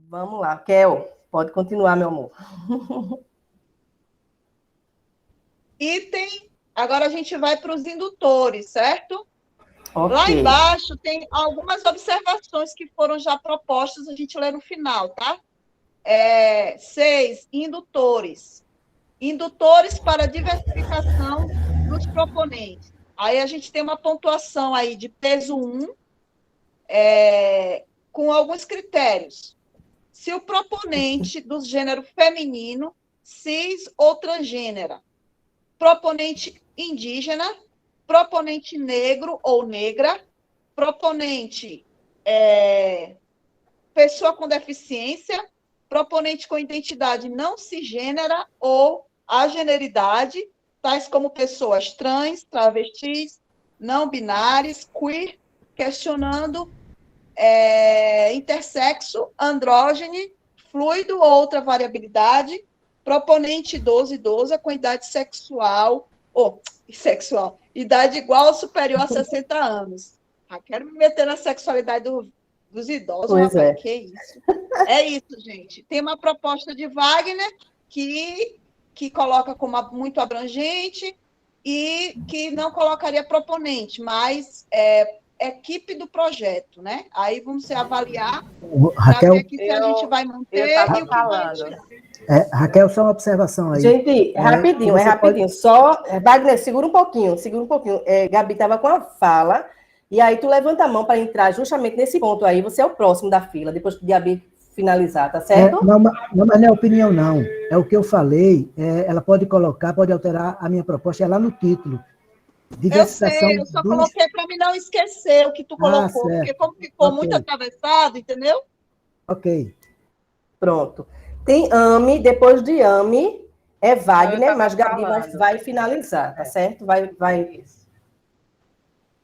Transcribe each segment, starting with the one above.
Vamos lá, Kel, pode continuar, meu amor. Item, agora a gente vai para os indutores, certo? Lá Ok. embaixo tem algumas observações que foram já propostas, a gente lê no final, tá? 6, indutores. Indutores para diversificação dos proponentes. Aí a gente tem uma pontuação aí de peso 1, com alguns critérios. Se o proponente do gênero feminino, cis ou transgênera, proponente indígena, proponente negro ou negra, proponente pessoa com deficiência, proponente com identidade não cisgênera ou ageneridade, tais como pessoas trans, travestis, não binárias, queer, questionando intersexo, andrógene, fluido ou outra variabilidade, proponente idoso, idosa com idade sexual, idade igual ou superior a 60 anos. Ah, quero me meter na sexualidade dos idosos, Pois rapaz, é. que isso? É isso, gente. Tem uma proposta de Wagner que coloca como muito abrangente e que não colocaria proponente, mas equipe do projeto, né? Aí vamos avaliar para ver Raquel, aqui se a gente vai Eu manter e estava o que vai falando. tirar. Raquel, só uma observação aí. Gente, Que rapidinho, é você pode. rapidinho. Só, Wagner, segura um pouquinho, segura um pouquinho. Gabi estava com a fala, e aí tu levanta a mão para entrar justamente nesse ponto aí. Você é o próximo da fila, depois que Gabi finalizar, tá certo? Não, mas não é opinião, não. É o que eu falei. Ela pode colocar, pode alterar a minha proposta, é lá no título. Eu Diversificação sei, eu só dos. coloquei para mim não esquecer o que tu Ah, colocou, porque certo. como ficou muito Ok, atravessado, entendeu? ok. Pronto. Tem AME, depois de AME é Não, eu Wagner, estava mas Gabi falando. vai finalizar, tá certo? Vai. Isso.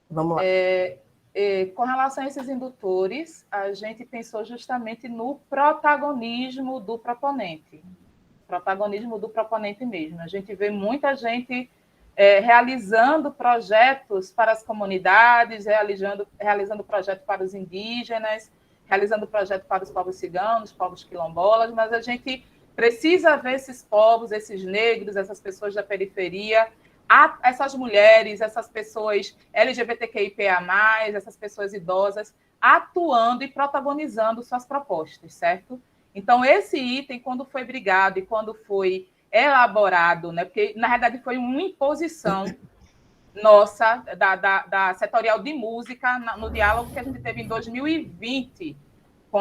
Vamos lá. Com relação a esses indutores, a gente pensou justamente no protagonismo do proponente. Protagonismo do proponente mesmo. A gente vê muita gente realizando projetos para as comunidades, realizando projetos para os indígenas, realizando projetos para os povos ciganos, povos quilombolas, mas a gente precisa ver esses povos, esses negros, essas pessoas da periferia, essas mulheres, essas pessoas LGBTQIA+, essas pessoas idosas, atuando e protagonizando suas propostas, certo? Então, esse item, quando foi brigado e quando foi elaborado, né, porque, na verdade, foi uma imposição nossa, da setorial de música, no diálogo que a gente teve em 2020 com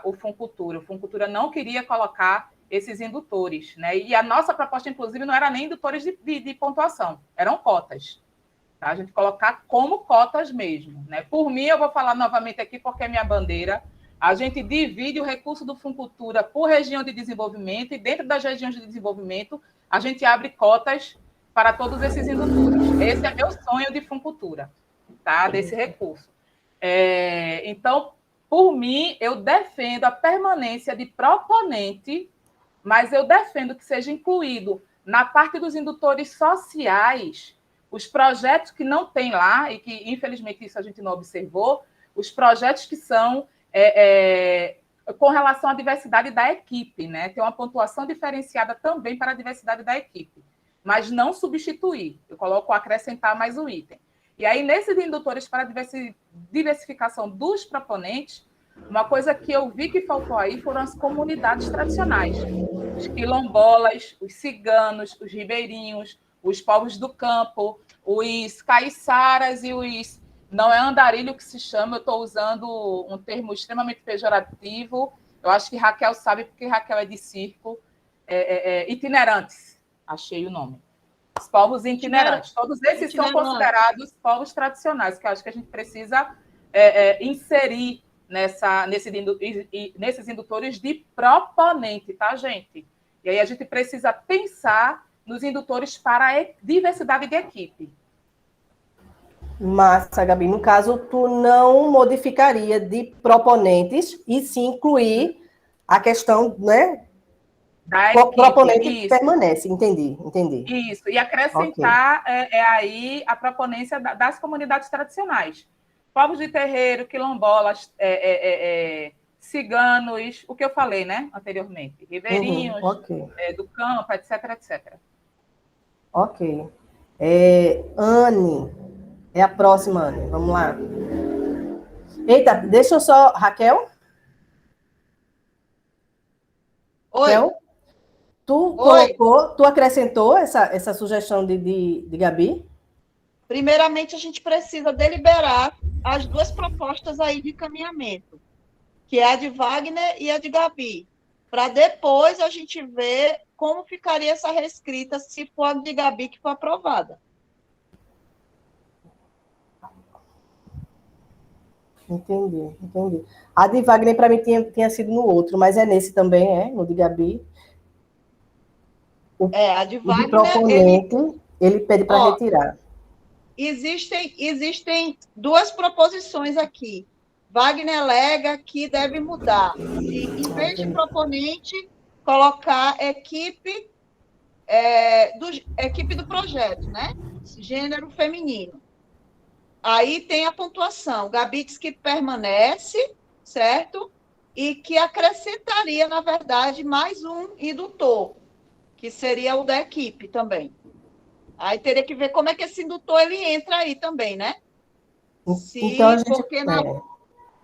o Funcultura. O Funcultura não queria colocar esses indutores, né? E a nossa proposta, inclusive, não era nem indutores de pontuação, eram cotas. Tá? A gente colocar como cotas mesmo. Né? Por mim, eu vou falar novamente aqui, porque é minha bandeira. A gente divide o recurso do Funcultura por região de desenvolvimento, e dentro das regiões de desenvolvimento, a gente abre cotas para todos esses indutores. Esse é meu sonho de Funcultura, tá? Desse recurso. Então, por mim, eu defendo a permanência de proponente, mas eu defendo que seja incluído na parte dos indutores sociais os projetos que não tem lá, e que, infelizmente, isso a gente não observou, os projetos que são com relação à diversidade da equipe, né? Tem uma pontuação diferenciada também para a diversidade da equipe, mas não substituir. Eu coloco acrescentar mais um item. E aí, nesses indutores para diversificação dos proponentes, uma coisa que eu vi que faltou aí foram as comunidades tradicionais. Os quilombolas, os ciganos, os ribeirinhos, os povos do campo, os caiçaras e os... Não é andarilho que se chama, eu estou usando um termo extremamente pejorativo. Eu acho que Raquel sabe, porque Raquel é de circo. Itinerantes, achei o nome. Os povos itinerantes. Todos esses são considerados povos tradicionais, que eu acho que a gente precisa inserir nesses indutores de proponente, tá, gente? E aí a gente precisa pensar nos indutores para a diversidade de equipe. Massa, Gabi. No caso, tu não modificaria de proponentes e sim incluir a questão, né? Da equipe, proponente isso. Permanece, entendi. Isso, e acrescentar aí a proponência das comunidades tradicionais. Povos de terreiro, quilombolas, ciganos, o que eu falei, né, anteriormente, ribeirinhos, ok. Do campo, etc, etc. Ok. Anne, é a próxima, Anne. Vamos lá. Eita, deixa eu só. Raquel? Oi, Raquel? Tu oi. colocou, tu acrescentou essa sugestão de Gabi? Primeiramente, a gente precisa deliberar as duas propostas aí de encaminhamento, que é a de Wagner e a de Gabi, para depois a gente ver como ficaria essa reescrita se for a de Gabi que for aprovada. Entendi. A de Wagner, para mim, tinha sido no outro, mas é nesse também, no de Gabi. A de O de Wagner, proponente, ele pede para retirar. existem duas proposições aqui. Wagner alega que deve mudar, em vez de proponente, colocar equipe do projeto, né? Gênero feminino. Aí tem a pontuação. Gabi diz que permanece, certo? E que acrescentaria, na verdade, mais um indutor, que seria o da equipe também. Aí teria que ver como é que esse indutor ele entra aí também, né? Então, a gente... Porque na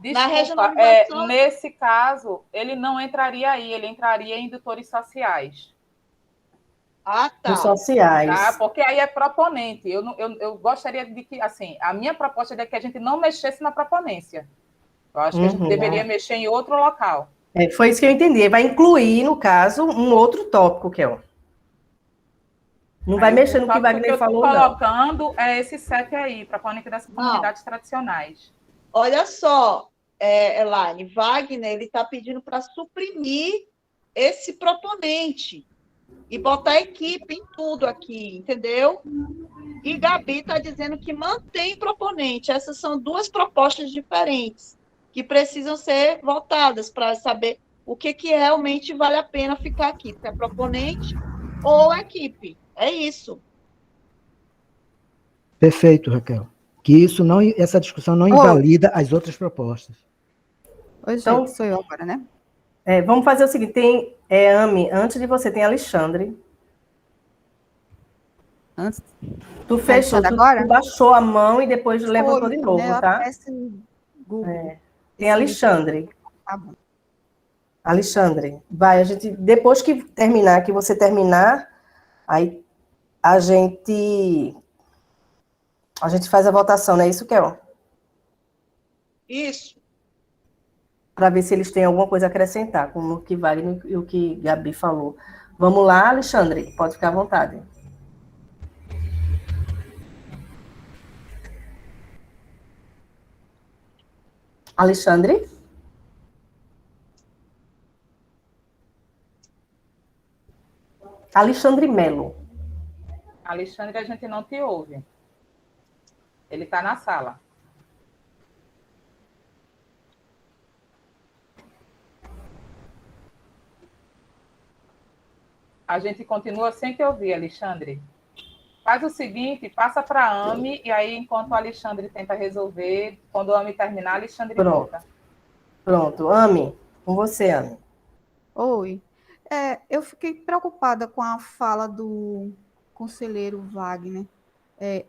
Desculpa, regionalização... nesse caso, ele não entraria aí, ele entraria em indutores sociais. Ah, tá. Os sociais. Tá? Porque aí é proponente. Eu gostaria de que, assim, a minha proposta é que a gente não mexesse na proponência. Eu acho que a gente deveria mexer em outro local. Foi isso que eu entendi. Vai incluir, no caso, um outro tópico, Kel. Não vai mexer no que Wagner falou, não. O que eu estou colocando é esse 7 aí, proponente das comunidades tradicionais. Olha só, Elaine, Wagner ele está pedindo para suprimir esse proponente e botar a equipe em tudo aqui, entendeu? E Gabi está dizendo que mantém proponente. Essas são duas propostas diferentes que precisam ser votadas para saber o que realmente vale a pena ficar aqui, se é proponente ou equipe. É isso. Perfeito, Raquel. Que essa discussão não invalida as outras propostas. Oi, gente, Então, sou eu agora, né? Vamos fazer o seguinte, tem Ami, antes de você tem Alexandre. Antes. Tu fechou, tu baixou a mão e depois levantou de novo, né? Tá? Google. Tem Alexandre. Tá bom. Alexandre, vai, depois que terminar, que você terminar, aí a gente faz a votação, não é isso, Kel? Isso. Para ver se eles têm alguma coisa a acrescentar, como o que Wagner e o que Gabi falou. Vamos lá, Alexandre, pode ficar à vontade. Alexandre? Alexandre Melo. Alexandre, a gente não te ouve. Ele está na sala. A gente continua sem te ouvir, Alexandre. Faz o seguinte, passa para a Ami, e aí, enquanto o Alexandre tenta resolver, quando o Ami terminar, Alexandre volta. Pronto. Ami, com você, Ami. Oi. Eu fiquei preocupada com a fala do conselheiro Wagner.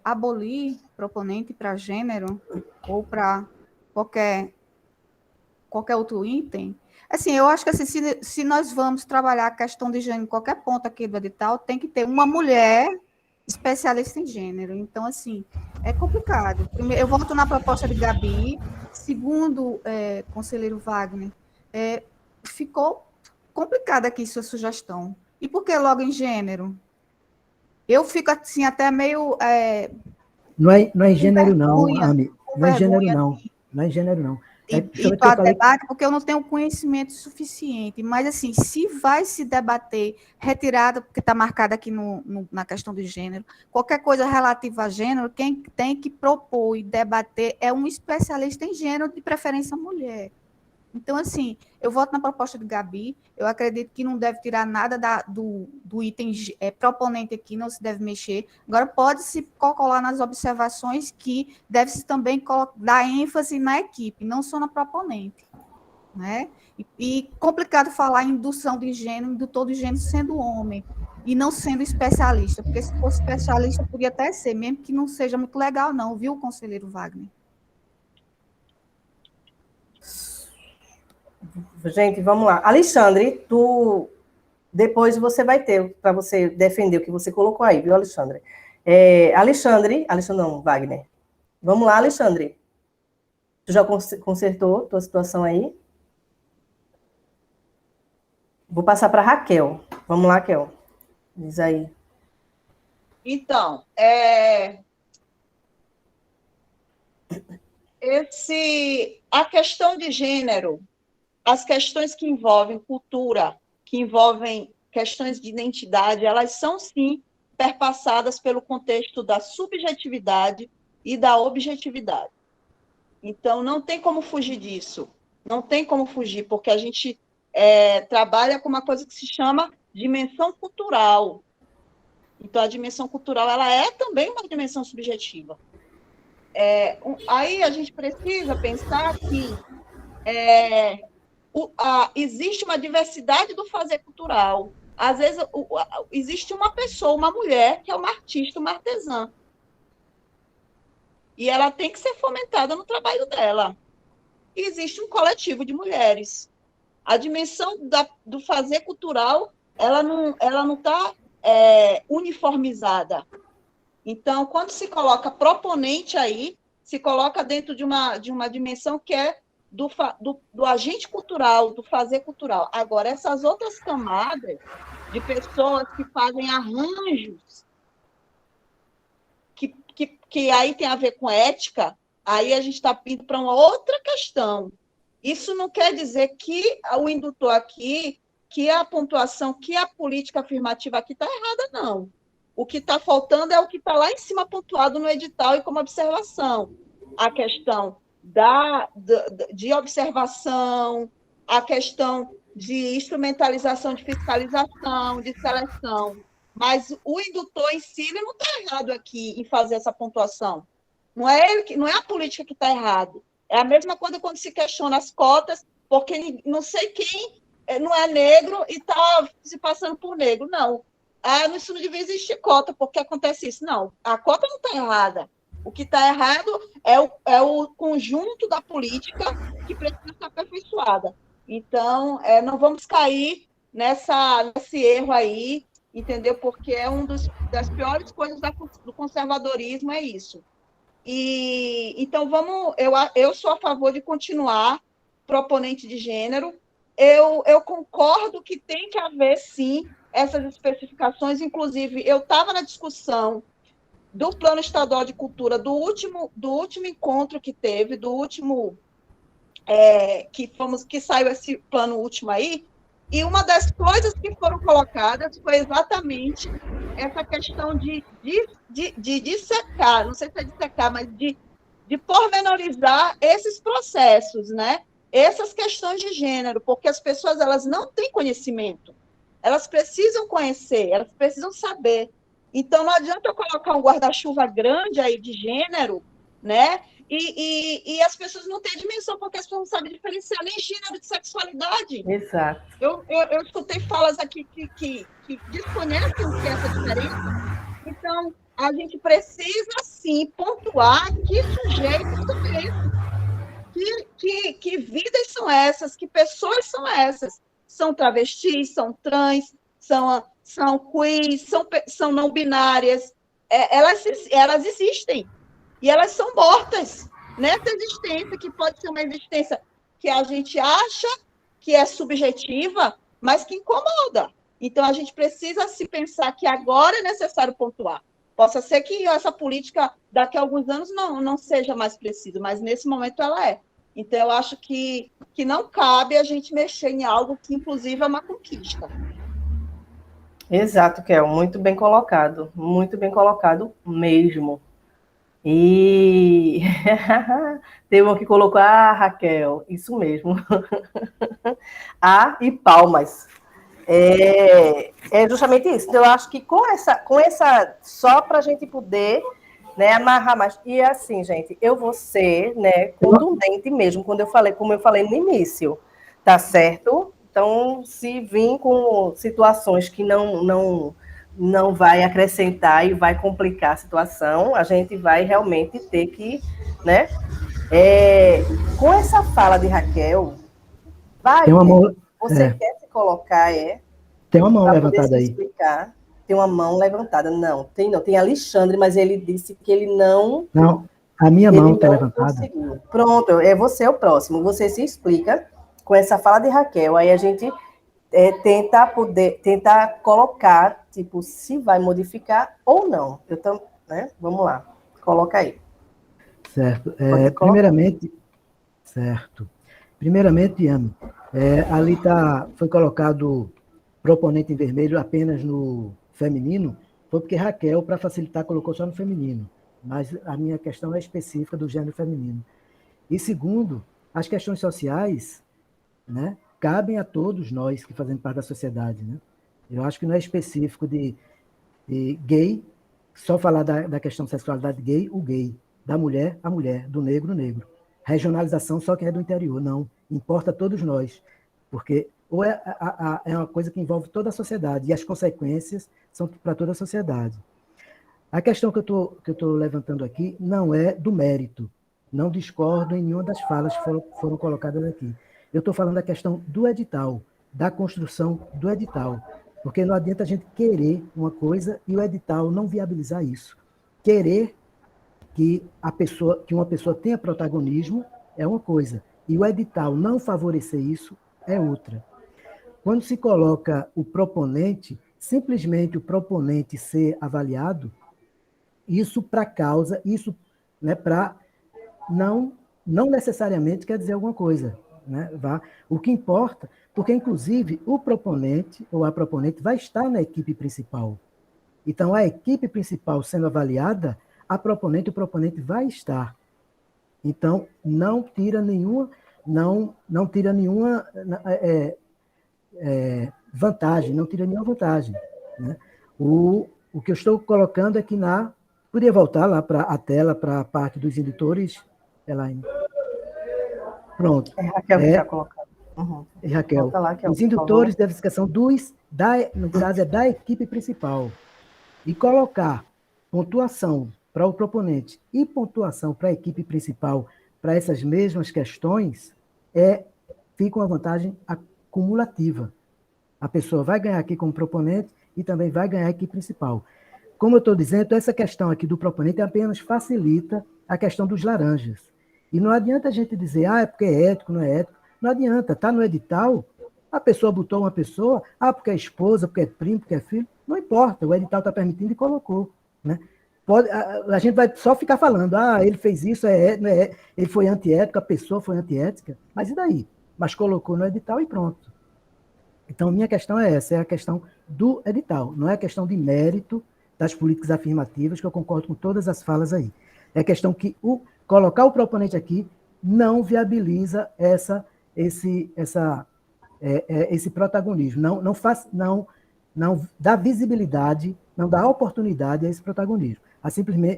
Abolir proponente para gênero ou para qualquer outro item. Assim, eu acho que assim, se nós vamos trabalhar a questão de gênero em qualquer ponto aqui do edital, tem que ter uma mulher especialista em gênero. Então, assim, é complicado. Primeiro, eu volto na proposta de Gabi. Segundo, conselheiro Wagner, ficou complicada aqui sua sugestão. E por que logo em gênero? Eu fico assim até meio... Não é gênero, não, Ami. Não é gênero, não. Não é gênero, não. E para debate, porque eu não tenho conhecimento suficiente, mas assim, se vai se debater retirada, porque está marcada aqui na questão de gênero, qualquer coisa relativa a gênero, quem tem que propor e debater é um especialista em gênero, de preferência mulher. Então, assim, eu voto na proposta de Gabi, eu acredito que não deve tirar nada do item proponente aqui, não se deve mexer. Agora, pode-se colar nas observações que deve-se também dar ênfase na equipe, não só na proponente. né? E complicado falar em indução de gênero, indutor de gênero sendo homem e não sendo especialista, porque se fosse especialista podia até ser, mesmo que não seja muito legal não, viu, conselheiro Wagner? Gente, vamos lá. Alexandre, depois você vai ter para você defender o que você colocou aí, viu, Alexandre? Alexandre não, Wagner. Vamos lá, Alexandre. Tu já consertou tua situação aí? Vou passar para Raquel. Vamos lá, Raquel. Diz aí. Então, a questão de gênero, as questões que envolvem cultura, que envolvem questões de identidade, elas são, sim, perpassadas pelo contexto da subjetividade e da objetividade. Então, não tem como fugir disso. Não tem como fugir, porque a gente trabalha com uma coisa que se chama dimensão cultural. Então, a dimensão cultural ela é também uma dimensão subjetiva. Aí a gente precisa pensar que existe uma diversidade do fazer cultural. Às vezes, existe uma pessoa, uma mulher, que é uma artista, uma artesã. E ela tem que ser fomentada no trabalho dela. E existe um coletivo de mulheres. A dimensão do fazer cultural, ela não está uniformizada. Então, quando se coloca proponente aí, se coloca dentro de uma dimensão que é do agente cultural, do fazer cultural. Agora, essas outras camadas de pessoas que fazem arranjos, que aí tem a ver com ética, aí a gente está indo para uma outra questão. Isso não quer dizer que o indutor aqui, que a pontuação, que a política afirmativa aqui está errada, não. O que está faltando é o que está lá em cima pontuado no edital e como observação. A questão de observação, a questão de instrumentalização, de fiscalização, de seleção. Mas o indutor em si ele não está errado aqui em fazer essa pontuação. Não é a política que está errado. É a mesma coisa quando se questiona as cotas, porque não sei quem não é negro e está se passando por negro. Não. Isso não devia existir cota, porque acontece isso. Não, a cota não está errada. O que está errado é o conjunto da política que precisa ser aperfeiçoada. Então, não vamos cair nesse erro aí, entendeu? Porque é uma das piores coisas do conservadorismo, é isso. Então, eu sou a favor de continuar proponente de gênero. Eu concordo que tem que haver, sim, essas especificações. Inclusive, eu estava na discussão do Plano Estadual de Cultura, do último encontro que teve, do último que saiu esse plano último aí, e uma das coisas que foram colocadas foi exatamente essa questão de dissecar, não sei se é dissecar, mas de pormenorizar esses processos, né? Essas questões de gênero, porque as pessoas elas não têm conhecimento, elas precisam conhecer, elas precisam saber. Então, não adianta eu colocar um guarda-chuva grande aí de gênero, né? E as pessoas não têm dimensão, porque as pessoas não sabem diferenciar nem gênero de sexualidade. Exato. Eu escutei falas aqui que desconhecem o que é essa diferença. Então, a gente precisa, sim, pontuar que sujeitos são esses, que vidas são essas, que pessoas são essas. São travestis, são trans, são queers, são não binárias. Elas existem. E elas são mortas nessa existência, que pode ser uma existência que a gente acha que é subjetiva, mas que incomoda. Então, a gente precisa se pensar que agora é necessário pontuar. Possa ser que essa política, daqui a alguns anos, não seja mais precisa, mas nesse momento ela é. Então, eu acho que não cabe a gente mexer em algo que, inclusive, é uma conquista. Exato, Kel, muito bem colocado mesmo. E tem um que colocou, Raquel, isso mesmo. E palmas. É justamente isso. Então, eu acho que com essa só para a gente poder, né, amarrar mais. E assim, gente, eu vou ser, né, contundente mesmo, como eu falei no início. Tá certo? Então, se vir com situações que não vai acrescentar e vai complicar a situação, a gente vai realmente ter que, né? Com essa fala de Raquel, Tem uma mão, você quer se colocar, tem uma mão para poder levantada se aí. explicar? Tem uma mão levantada. Não, tem Alexandre, mas ele disse que ele não... Não, a minha mão está não levantada. conseguiu. Pronto, você é o próximo. Você se explica com essa fala de Raquel. Aí a gente tentar colocar, tipo, se vai modificar ou não. Né? Vamos lá. Coloca aí. Certo. Pode colocar. Primeiramente, Yami, ali foi colocado proponente em vermelho apenas no feminino, foi porque Raquel, para facilitar, colocou só no feminino. Mas a minha questão é específica do gênero feminino. E segundo, as questões sociais, né, cabem a todos nós que fazemos parte da sociedade. Né? Eu acho que não é específico de gay, só falar da questão de sexualidade gay, o gay, da mulher, a mulher, do negro, o negro. Regionalização só quem é do interior, não. Importa a todos nós, porque ou é uma coisa que envolve toda a sociedade, e as consequências são para toda a sociedade. A questão que eu estou levantando aqui não é do mérito, não discordo em nenhuma das falas que foram colocadas aqui. Eu estou falando da questão do edital, da construção do edital, porque não adianta a gente querer uma coisa e o edital não viabilizar isso. Querer que uma pessoa tenha protagonismo é uma coisa, e o edital não favorecer isso é outra. Quando se coloca o proponente, simplesmente o proponente ser avaliado, isso para causa, isso, né, para não necessariamente quer dizer alguma coisa. Né? O que importa, porque inclusive o proponente ou a proponente vai estar na equipe principal. Então, a equipe principal sendo avaliada, o proponente vai estar. Então, não tira nenhuma vantagem, não tira nenhuma vantagem. Né? O que eu estou colocando é que podia voltar lá para a tela, para a parte dos indutores, Elaine. Pronto. É Raquel que está colocando. Uhum. Raquel, Lá, os indutores de verificação no caso, é da equipe principal. E colocar pontuação para o proponente e pontuação para a equipe principal para essas mesmas questões, fica uma vantagem acumulativa. A pessoa vai ganhar aqui como proponente e também vai ganhar aqui principal. Como eu estou dizendo, essa questão aqui do proponente apenas facilita a questão dos laranjas. E não adianta a gente dizer, é porque é ético, não é ético. Não adianta, está no edital, a pessoa botou uma pessoa, porque é esposa, porque é primo, porque é filho, não importa, o edital está permitindo e colocou. Né? A gente vai só ficar falando, ele fez isso, ele foi antiético, a pessoa foi antiética, mas e daí? Mas colocou no edital e pronto. Então, minha questão é essa, é a questão do edital, não é a questão de mérito das políticas afirmativas, que eu concordo com todas as falas aí. É a questão que colocar o proponente aqui não viabiliza esse protagonismo, não dá visibilidade, não dá oportunidade a esse protagonismo.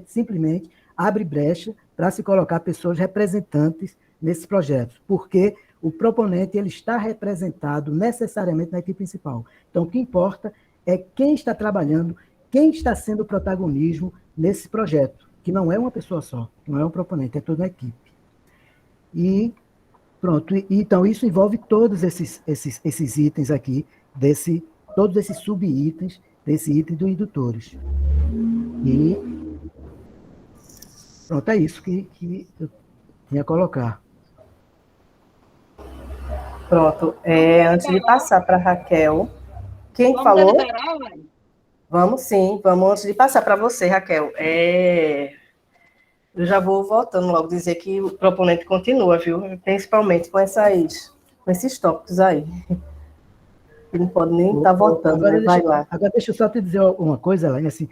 Simplesmente abre brecha para se colocar pessoas representantes nesses projetos, porque o proponente ele está representado necessariamente na equipe principal. Então, o que importa é quem está trabalhando, quem está sendo o protagonismo nesse projeto, que não é uma pessoa só, não é um proponente, é toda a equipe. E pronto, então isso envolve todos esses itens aqui, todos esses sub-itens desse item dos indutores. E pronto, é isso que eu tinha a colocar. Pronto. Antes de passar para a Raquel, quem Vamos falou? Deliberar, Vamos sim, vamos. Antes de passar para você, Raquel, eu já vou voltando logo, dizer que o proponente continua, viu? Principalmente com esses tópicos aí. Ele não pode nem estar votando, agora, né? Vai lá. Agora, deixa eu só te dizer uma coisa, Elaine, assim,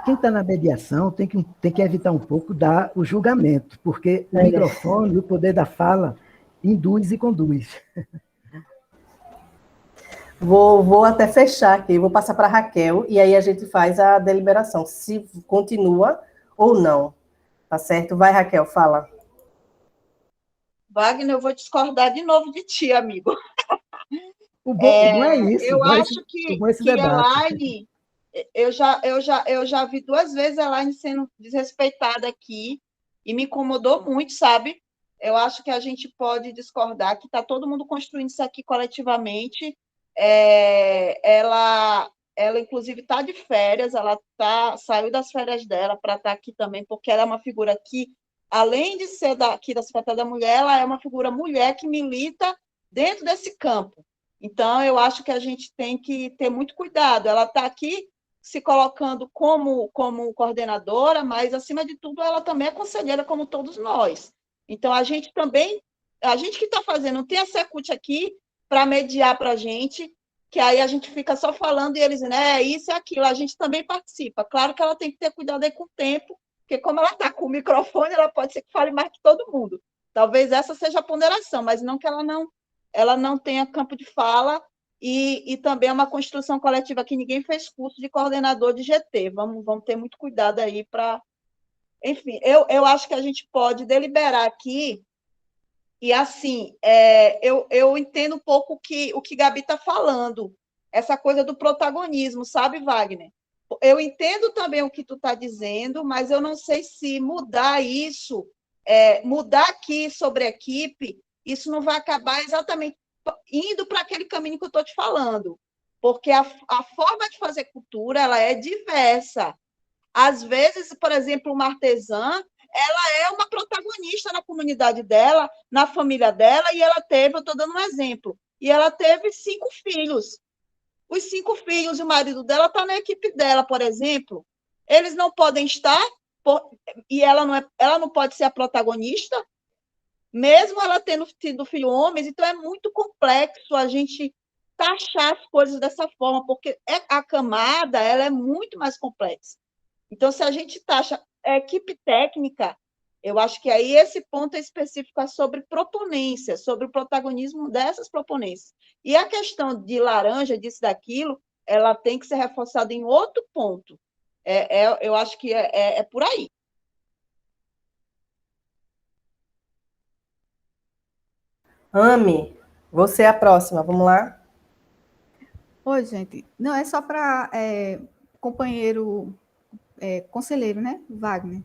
quem está na mediação tem que evitar um pouco o julgamento, porque o microfone, o poder da fala, induz e conduz. Vou até fechar aqui, vou passar para a Raquel, e aí a gente faz a deliberação, se continua ou não. Tá certo? Vai, Raquel, fala. Wagner, eu vou discordar de novo de ti, amigo. O bom é isso, Eu acho o bom é esse que debate. Elaine, eu já vi 2 vezes a Elaine sendo desrespeitada aqui e me incomodou muito, sabe? Eu acho que a gente pode discordar, que está todo mundo construindo isso aqui coletivamente. Ela inclusive, está de férias, saiu das férias dela para estar aqui também, porque ela é uma figura que, além de ser aqui da Secretaria da Mulher, ela é uma figura mulher que milita dentro desse campo. Então, eu acho que a gente tem que ter muito cuidado. Ela está aqui se colocando como coordenadora, mas, acima de tudo, ela também é conselheira, como todos nós. Então, a gente que está fazendo, não tem a Secult aqui para mediar para a gente, que aí a gente fica só falando e eles dizem, isso e aquilo, a gente também participa. Claro que ela tem que ter cuidado aí com o tempo, porque como ela está com o microfone, ela pode ser que fale mais que todo mundo. Talvez essa seja a ponderação, mas não que ela não tenha campo de fala, e também é uma construção coletiva que ninguém fez curso de coordenador de GT. Vamos ter muito cuidado aí para... Enfim, eu acho que a gente pode deliberar aqui, e assim, eu entendo um pouco o que Gabi está falando, essa coisa do protagonismo, sabe, Wagner? Eu entendo também o que tu está dizendo, mas eu não sei se mudar isso, mudar aqui sobre a equipe, isso não vai acabar exatamente indo para aquele caminho que eu estou te falando, porque a forma de fazer cultura ela é diversa. Às vezes, por exemplo, uma artesã, ela é uma protagonista na comunidade dela, na família dela, e ela teve, eu estou dando um exemplo, e ela teve 5 filhos. Os 5 filhos e o marido dela está na equipe dela, por exemplo. Eles não podem estar, e ela não pode ser a protagonista, mesmo ela tendo tido filho homens, então é muito complexo a gente taxar as coisas dessa forma, porque a camada ela é muito mais complexa. Então, se a gente taxa a equipe técnica, eu acho que aí esse ponto específico é sobre proponência, sobre o protagonismo dessas proponências. E a questão de laranja, disso, daquilo, ela tem que ser reforçada em outro ponto. Eu acho que é por aí. Ame, você é a próxima, vamos lá? Oi, gente. Não, é só para companheiro, conselheiro, né, Wagner?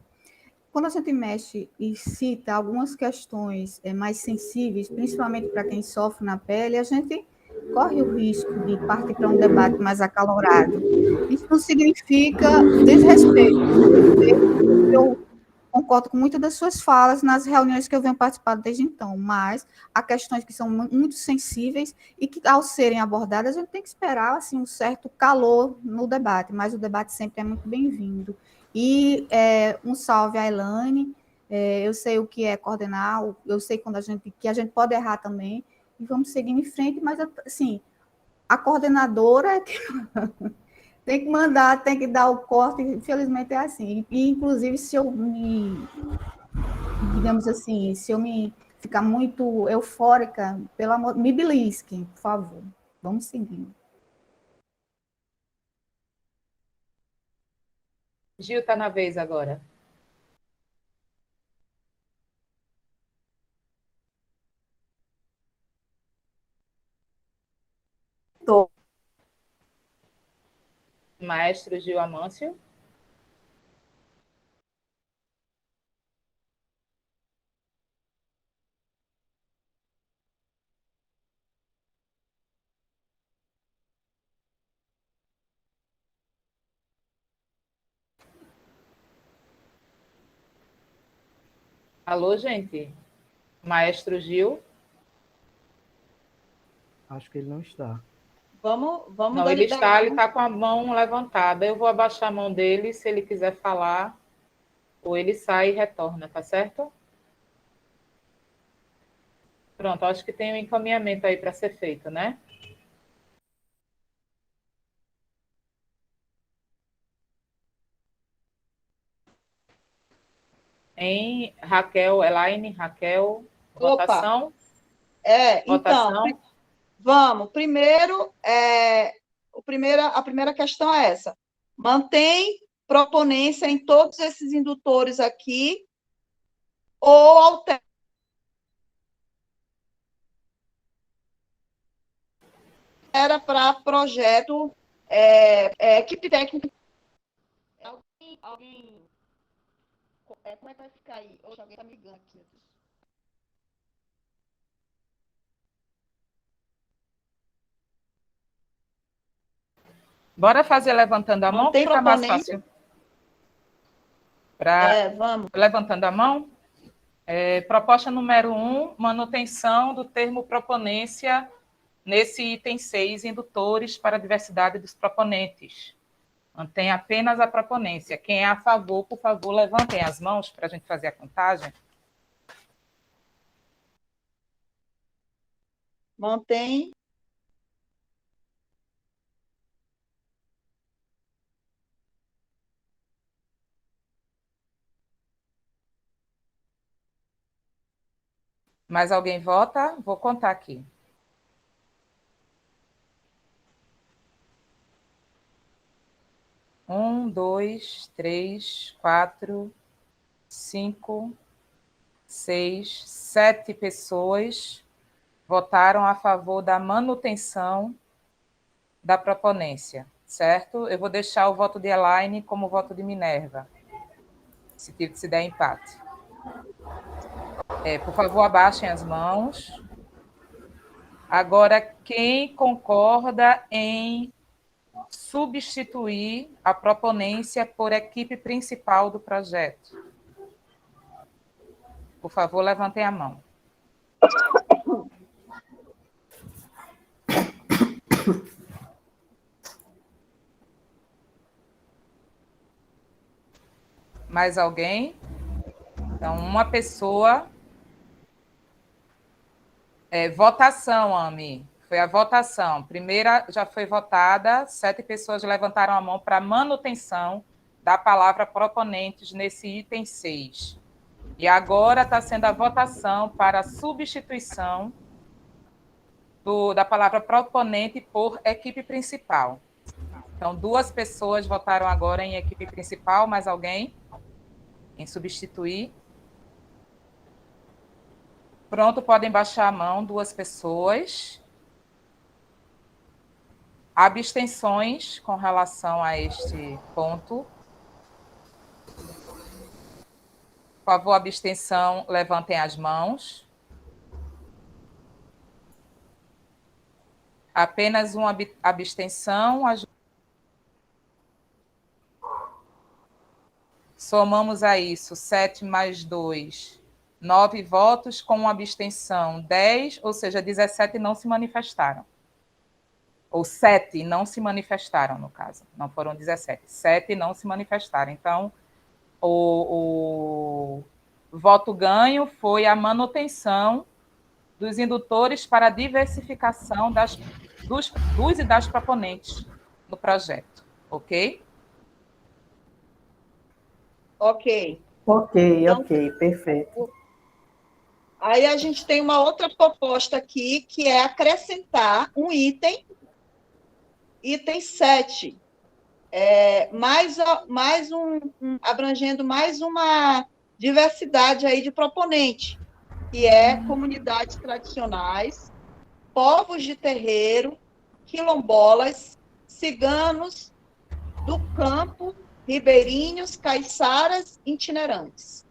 Quando a gente mexe e cita algumas questões mais sensíveis, principalmente para quem sofre na pele, a gente corre o risco de partir para um debate mais acalorado. Isso não significa desrespeito. Eu concordo com muitas das suas falas nas reuniões que eu venho participando desde então, mas há questões que são muito sensíveis e que, ao serem abordadas, a gente tem que esperar assim, um certo calor no debate, mas o debate sempre é muito bem-vindo. E um salve à Elaine, eu sei o que é coordenar, eu sei que a gente pode errar também, e vamos seguir em frente, mas, assim, a coordenadora tem que mandar, tem que dar o corte, infelizmente é assim. E, inclusive, se eu digamos assim, se eu me ficar muito eufórica, pelo amor, me belisquem, por favor. Vamos seguir. Gil está na vez agora. Tô. Maestro Gil Amâncio. Alô, gente? Maestro Gil? Acho que ele não está. Vamos Não, ele está com a mão levantada. Eu vou abaixar a mão dele, se ele quiser falar, ou ele sai e retorna, tá certo? Pronto, acho que tem um encaminhamento aí para ser feito, né? Em Raquel, Elaine, Raquel, Opa! votação? Então, Votação? vamos. Primeiro, a primeira questão é essa. Mantém proponência em todos esses indutores aqui ou altera era para projeto, equipe técnica. Alguém como é que vai ficar aí? Oxe, alguém está me ligando aqui. Bora fazer levantando a mão, Não tem fica mais proponente? fácil. Vamos. Levantando a mão. Proposta número 1, manutenção do termo proponência nesse item 6, indutores para a diversidade dos proponentes. Mantém apenas a proponência. Quem é a favor, por favor, levantem as mãos para a gente fazer a contagem. Mantém. Mais alguém vota? Vou contar aqui. 1, 2, 3, 4, 5, 6, 7 pessoas votaram a favor da manutenção da proponência, certo? Eu vou deixar o voto de Elaine como voto de Minerva, se der empate. Por favor, abaixem as mãos. Agora, quem concorda em substituir a proponência por equipe principal do projeto? Por favor, levantem a mão. Mais alguém? Então, uma pessoa. Votação, Ami. Foi a votação. Primeira já foi votada, 7 pessoas levantaram a mão para manutenção da palavra proponentes nesse item 6. E agora está sendo a votação para a substituição da palavra proponente por equipe principal. Então, 2 pessoas votaram agora em equipe principal, mais alguém? Em substituir? Pronto, podem baixar a mão, 2 pessoas. Abstenções com relação a este ponto. Por favor, abstenção, levantem as mãos. Apenas uma abstenção. Somamos a isso 7 mais 2, 9 votos, com uma abstenção 10, ou seja, 17 não se manifestaram. Ou 7 não se manifestaram, no caso. Não foram 17. 7 não se manifestaram. Então, o voto ganho foi a manutenção dos indutores para a diversificação dos e das proponentes no projeto. Ok? Ok. Ok, perfeito. Aí a gente tem uma outra proposta aqui, que é acrescentar um item 7, abrangendo mais uma diversidade aí de proponente, que é comunidades tradicionais, povos de terreiro, quilombolas, ciganos do campo, ribeirinhos, caiçaras, itinerantes.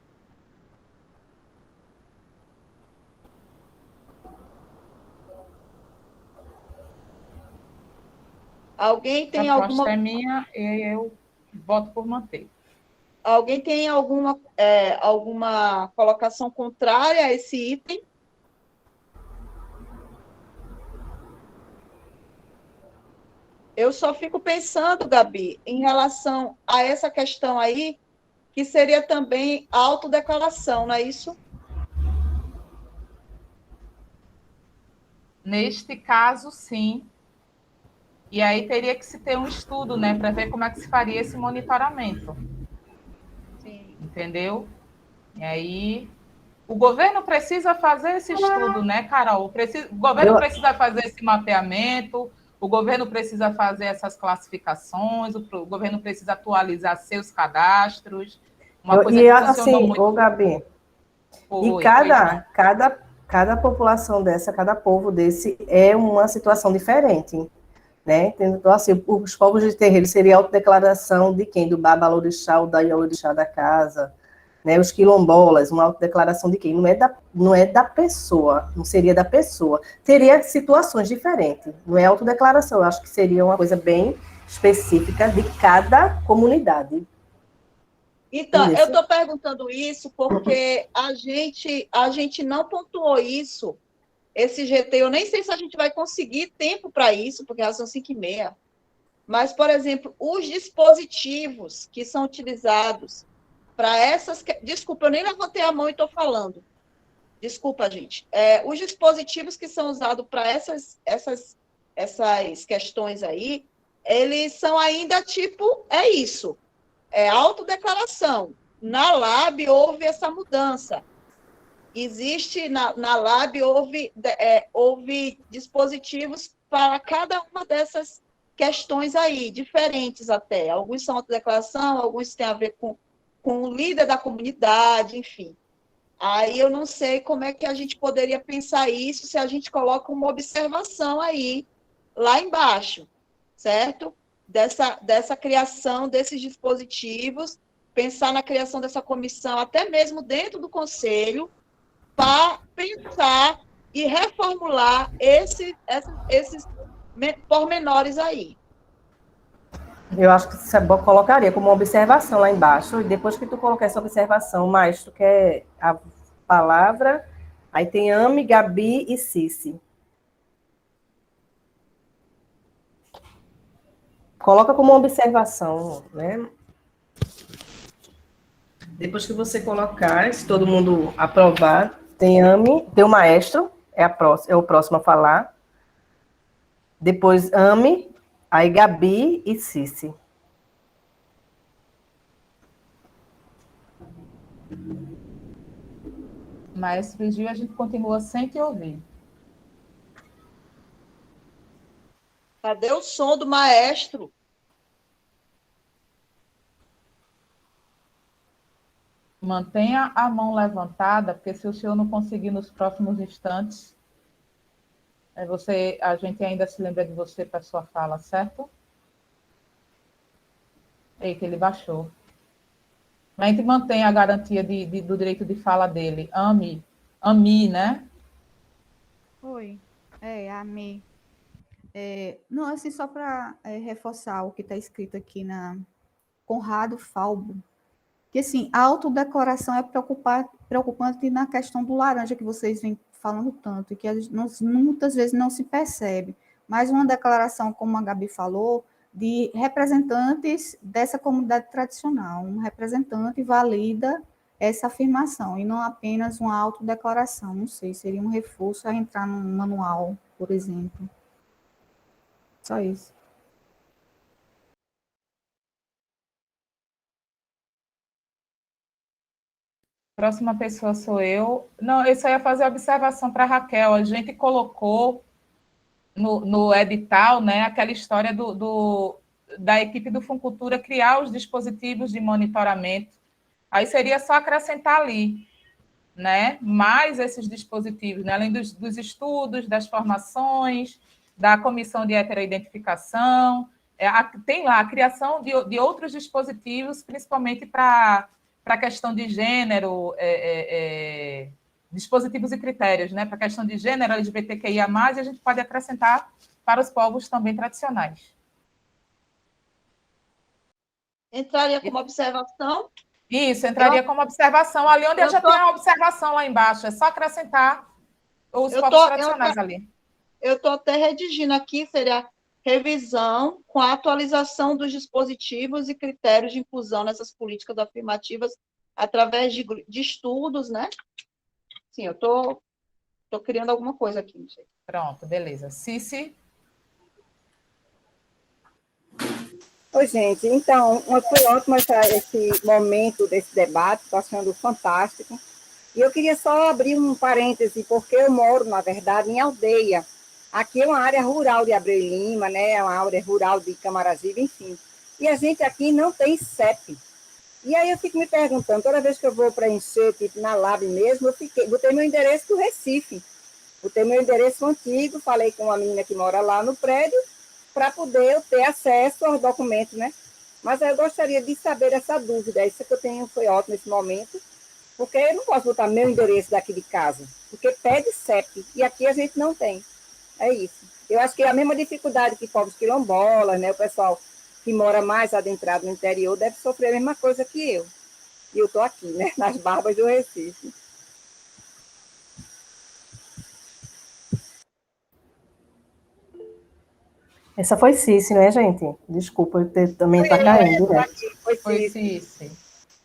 Alguém tem a proposta é minha e eu voto por manter. Alguém tem alguma colocação contrária a esse item? Eu só fico pensando, Gabi, em relação a essa questão aí, que seria também autodeclaração, não é isso? Neste caso, sim. E aí teria que se ter um estudo, né, para ver como é que se faria esse monitoramento. Sim. Entendeu? E aí o governo precisa fazer esse estudo, né, Carol? O governo precisa fazer esse mapeamento, o governo precisa fazer essas classificações, o governo precisa atualizar seus cadastros. Uma coisa que funcionou assim, muito. ô Gabi, Oi, cada cada população dessa, cada povo desse é uma situação diferente, né? Então, assim, os povos de terreiro seria a autodeclaração de quem? Do Babalorixá ou da Iolorixá da casa, né? Os quilombolas, uma autodeclaração de quem? Não é da pessoa, não seria da pessoa. Teria situações diferentes, não é autodeclaração, eu acho que seria uma coisa bem específica de cada comunidade. Então, Isso. eu estou perguntando isso porque a gente não pontuou isso, esse GT. Eu nem sei se a gente vai conseguir tempo para isso, porque elas são 5h30. Mas, por exemplo, os dispositivos que são utilizados para essas... Desculpa, eu nem levantei a mão e estou falando. Desculpa, gente. Os dispositivos que são usados para essas questões aí, eles são ainda tipo, é isso. É autodeclaração. Na Lab houve essa mudança. Existe, na Lab houve dispositivos para cada uma dessas questões aí, diferentes até. Alguns são autodeclaração, alguns têm a ver com o líder da comunidade, enfim. Aí eu não sei como é que a gente poderia pensar isso se a gente coloca uma observação aí, lá embaixo, certo? Dessa criação desses dispositivos, pensar na criação dessa comissão, até mesmo dentro do conselho, para pensar e reformular esses pormenores aí. Eu acho que você colocaria como uma observação lá embaixo, e depois que tu colocar essa observação, mais tu quer a palavra, aí tem Ami, Gabi e Cici. Coloca como uma observação, né? Depois que você colocar, se todo mundo aprovar, tem Ami, tem o maestro, é o próximo a falar. Depois Ami, aí Gabi e Cici. Maestro Gil, a gente continua sem te ouvir. Cadê o som do maestro? Mantenha a mão levantada, porque se o senhor não conseguir nos próximos instantes, a gente ainda se lembra de você para sua fala, certo? Eita, ele baixou. Mas a gente mantém a garantia do direito de fala dele. Ami, né? Oi. Amei. Não, assim, só para reforçar o que está escrito aqui na Conrado Falbo, que, assim, a autodeclaração é preocupante na questão do laranja, que vocês vêm falando tanto, e que muitas vezes não se percebe. Mas uma declaração, como a Gabi falou, de representantes dessa comunidade tradicional. Um representante valida essa afirmação, e não apenas uma autodeclaração. Não sei, seria um reforço a entrar num manual, por exemplo. Só isso. Próxima pessoa sou eu. Não, eu só ia fazer a observação para a Raquel. A gente colocou no edital, né, aquela história da equipe do Funcultura criar os dispositivos de monitoramento. Aí seria só acrescentar ali, né, mais esses dispositivos, né, além dos estudos, das formações, da comissão de heteroidentificação, tem lá a criação de outros dispositivos, principalmente para a questão de gênero, dispositivos e critérios, né, para a questão de gênero, LGBTQIA+, e a gente pode acrescentar para os povos também tradicionais. Entraria como observação? Isso, entraria como observação. Ali onde já tem a observação lá embaixo, é só acrescentar os povos tradicionais ali. Eu estou até redigindo aqui, seria revisão com a atualização dos dispositivos e critérios de inclusão nessas políticas afirmativas através de estudos, né? Sim, eu estou criando alguma coisa aqui. Não sei. Pronto, beleza. Cici? Oi, gente. Então, foi ótimo esse momento desse debate, estou achando fantástico. E eu queria só abrir um parêntese, porque eu moro, na verdade, em aldeia. Aqui é uma área rural de Abreu e Lima, né? É uma área rural de Camaragibe, enfim. E a gente aqui não tem CEP. E aí eu fico me perguntando, toda vez que eu vou preencher, tipo na Lab mesmo, botei meu endereço do Recife, botei meu endereço antigo, falei com uma menina que mora lá no prédio, para poder eu ter acesso aos documentos, né? Mas eu gostaria de saber essa dúvida, isso que eu tenho foi ótimo nesse momento, porque eu não posso botar meu endereço daqui de casa, porque pede CEP, e aqui a gente não tem. É isso. Eu acho que é a mesma dificuldade que povos quilombolas, né? O pessoal que mora mais adentrado no interior deve sofrer a mesma coisa que eu. E eu estou aqui, né? Nas Barbas do Recife. Essa foi Cici, né, gente? Desculpa, eu também está caindo, né? Foi Cici.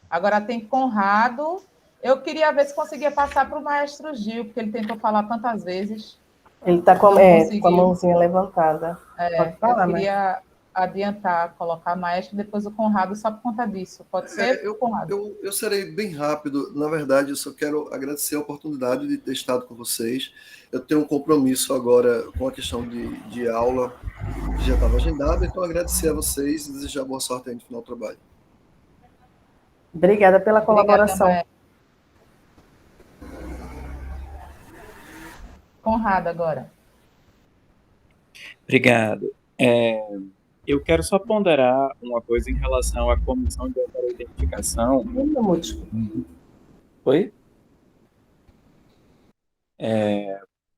Agora tem Conrado. Eu queria ver se conseguia passar para o maestro Gil, porque ele tentou falar tantas vezes. Ele está com, Não com a conseguiu. mãozinha levantada. Pode falar, Eu queria adiantar, colocar maestro, depois o Conrado só por conta disso. Pode ser, Conrado? Eu serei bem rápido. Na verdade, eu só quero agradecer a oportunidade de ter estado com vocês. Eu tenho um compromisso agora com a questão de aula, que já estava agendado, então agradecer a vocês e desejar boa sorte aí no final do trabalho. Obrigada pela colaboração. Obrigada, Conrado agora. Obrigado. Eu quero só ponderar uma coisa em relação à comissão de identificação. Oi?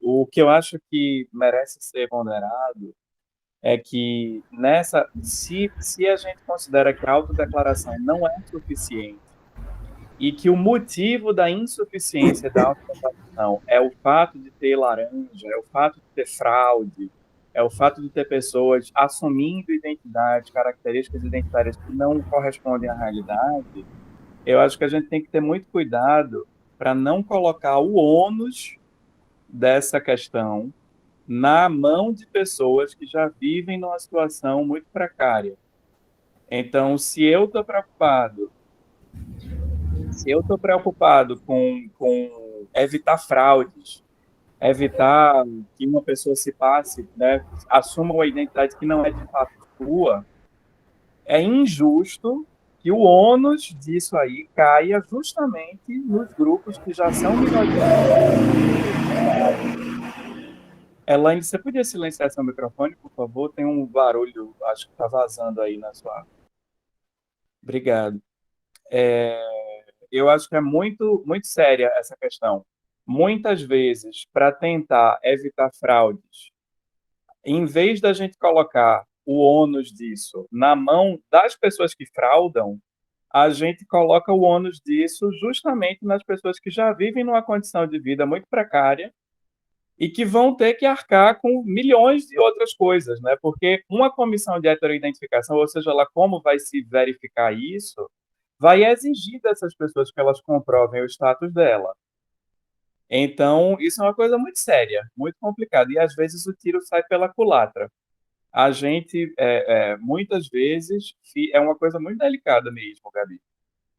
O que eu acho que merece ser ponderado é que se a gente considera que a autodeclaração não é suficiente e que o motivo da insuficiência da autodeclaração é o fato de ter laranja, é o fato de ter fraude, é o fato de ter pessoas assumindo identidade, características identitárias que não correspondem à realidade, eu acho que a gente tem que ter muito cuidado para não colocar o ônus dessa questão na mão de pessoas que já vivem numa situação muito precária. Então, se eu estou preocupado com evitar fraudes, evitar que uma pessoa se passe, né, assuma uma identidade que não é de fato sua, é injusto que o ônus disso aí caia justamente nos grupos que já são minoritários. Elaine, você podia silenciar seu microfone, por favor? Tem um barulho, acho que está vazando aí na sua... Obrigado. Eu acho que é muito, muito séria essa questão. Muitas vezes, para tentar evitar fraudes, em vez da gente colocar o ônus disso na mão das pessoas que fraudam, a gente coloca o ônus disso justamente nas pessoas que já vivem numa condição de vida muito precária e que vão ter que arcar com milhões de outras coisas, né? Porque uma comissão de heteroidentificação, ou seja lá como vai se verificar isso, vai exigir dessas pessoas que elas comprovem o status dela. Então, isso é uma coisa muito séria, muito complicada, e às vezes o tiro sai pela culatra. A gente, muitas vezes, é uma coisa muito delicada mesmo, Gabi.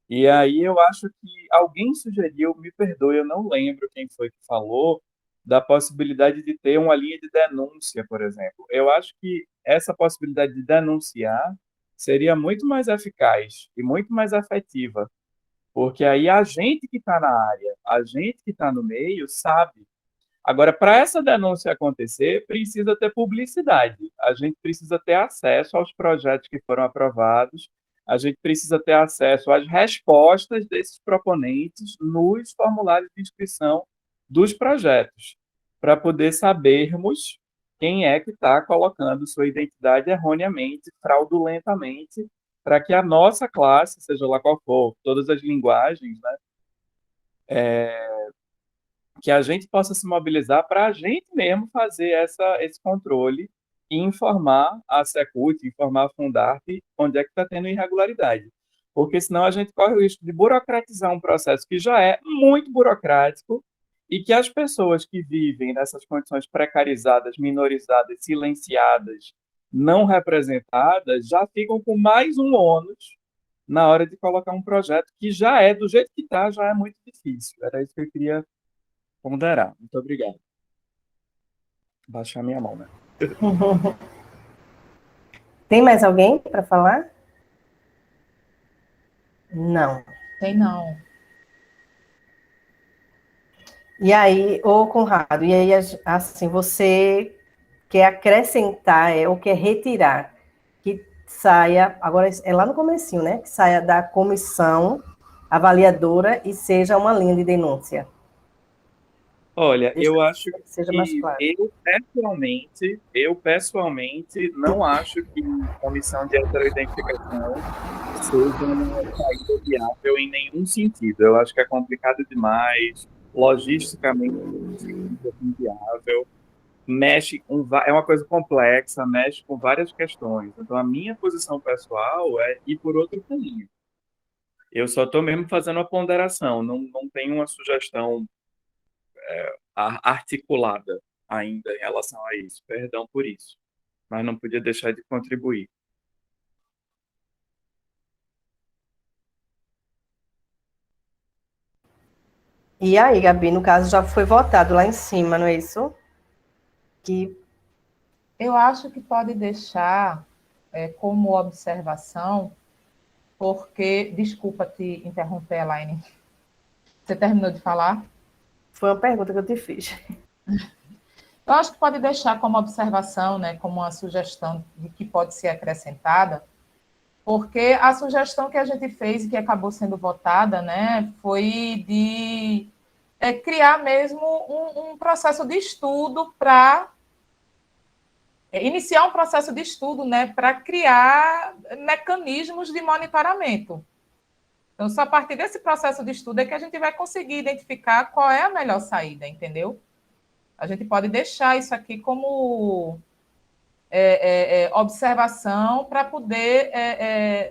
E aí eu acho que alguém sugeriu, me perdoe, eu não lembro quem foi que falou, da possibilidade de ter uma linha de denúncia, por exemplo. Eu acho que essa possibilidade de denunciar seria muito mais eficaz e muito mais efetiva, porque aí a gente que está na área, a gente que está no meio, sabe. Agora, para essa denúncia acontecer, precisa ter publicidade. A gente precisa ter acesso aos projetos que foram aprovados, a gente precisa ter acesso às respostas desses proponentes nos formulários de inscrição dos projetos, para poder sabermos quem é que está colocando sua identidade erroneamente, fraudulentamente, para que a nossa classe, seja lá qual for, todas as linguagens, né, que a gente possa se mobilizar para a gente mesmo fazer esse controle e informar a Secult, informar a Fundarp onde é que está tendo irregularidade. Porque senão a gente corre o risco de burocratizar um processo que já é muito burocrático e que as pessoas que vivem nessas condições precarizadas, minorizadas, silenciadas, não representadas, já ficam com mais um ônus na hora de colocar um projeto que já é, do jeito que está, já é muito difícil. Era isso que eu queria ponderar. Muito obrigado. Baixar minha mão, né? Tem mais alguém para falar? Não. Tem não. E aí, ô Conrado, e aí, assim, você quer acrescentar, ou quer retirar, que saia, agora é lá no comecinho, né? Que saia da comissão avaliadora e seja uma linha de denúncia. Olha, Deixa eu acho que seja mais que claro. eu pessoalmente não acho que comissão de heteroidentificação seja uma saída viável em nenhum sentido. Eu acho que é complicado demais, logisticamente inviável, é uma coisa complexa, mexe com várias questões. Então, a minha posição pessoal é ir por outro caminho. Eu só estou mesmo fazendo uma ponderação, não tenho uma sugestão articulada ainda em relação a isso. Perdão por isso, mas não podia deixar de contribuir. E aí, Gabi, no caso, já foi votado lá em cima, não é isso? Que Eu acho que pode deixar como observação, porque, desculpa te interromper, Elaine. Você terminou de falar? foi uma pergunta que eu te fiz. Eu acho que pode deixar como observação, né, como uma sugestão de que pode ser acrescentada, porque a sugestão que a gente fez e que acabou sendo votada, né, foi de criar mesmo um processo de estudo para iniciar um processo de estudo, né, para criar mecanismos de monitoramento. Então, só a partir desse processo de estudo é que a gente vai conseguir identificar qual é a melhor saída, entendeu? A gente pode deixar isso aqui como observação para poder,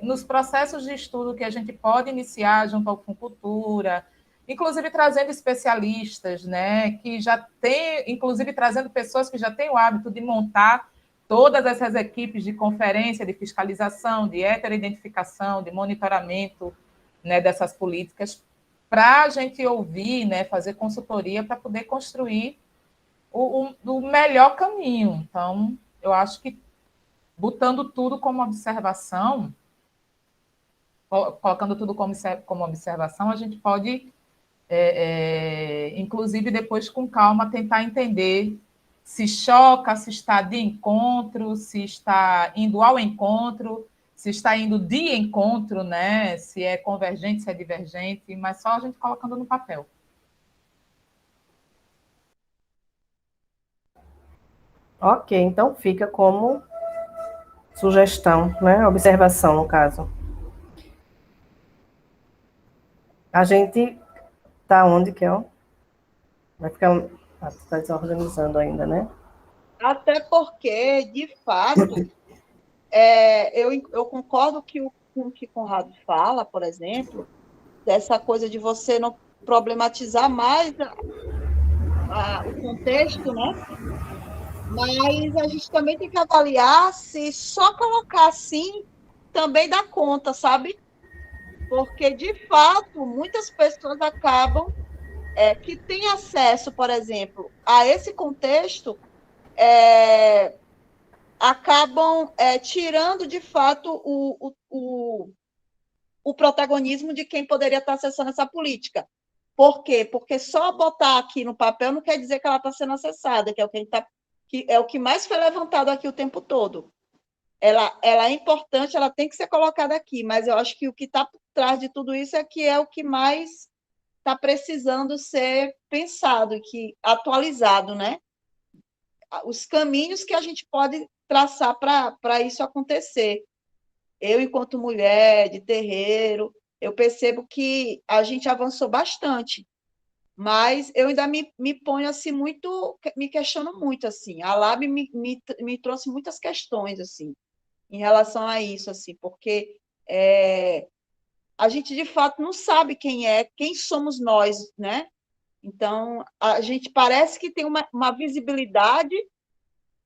nos processos de estudo que a gente pode iniciar junto ao Funcultura, inclusive trazendo especialistas, né, que já tem, inclusive trazendo pessoas que já têm o hábito de montar todas essas equipes de conferência, de fiscalização, de heteroidentificação, de monitoramento, né, dessas políticas, para a gente ouvir, né, fazer consultoria para poder construir o melhor caminho. Então, eu acho que, botando tudo como observação, colocando tudo como observação, a gente pode, inclusive, depois, com calma, tentar entender se choca, se está de encontro, se está indo ao encontro, se está indo de encontro, né? Se é convergente, se é divergente, mas só a gente colocando no papel. Ok, então fica como sugestão, né? Observação, no caso. A gente tá onde, Kel? Vai ficar. Está desorganizando ainda, né? Até porque, de fato, eu concordo com o que Conrado fala, por exemplo, dessa coisa de você não problematizar mais o contexto, né? Mas a gente também tem que avaliar se só colocar assim também dá conta, sabe? Porque, de fato, muitas pessoas acabam que têm acesso, por exemplo, a esse contexto, acabam tirando, de fato, o protagonismo de quem poderia estar acessando essa política. Por quê? Porque só botar aqui no papel não quer dizer que ela está sendo acessada, que é o que mais foi levantado aqui o tempo todo. Ela é importante, ela tem que ser colocada aqui, mas eu acho que o que está por trás de tudo isso é o que mais está precisando ser pensado, atualizado, né? Os caminhos que a gente pode traçar para isso acontecer. Eu, enquanto mulher de terreiro, eu percebo que a gente avançou bastante, mas eu ainda me ponho assim muito, me questiono muito assim. A Lab me trouxe muitas questões assim em relação a isso, assim, porque a gente de fato não sabe quem somos nós, né? Então a gente parece que tem uma visibilidade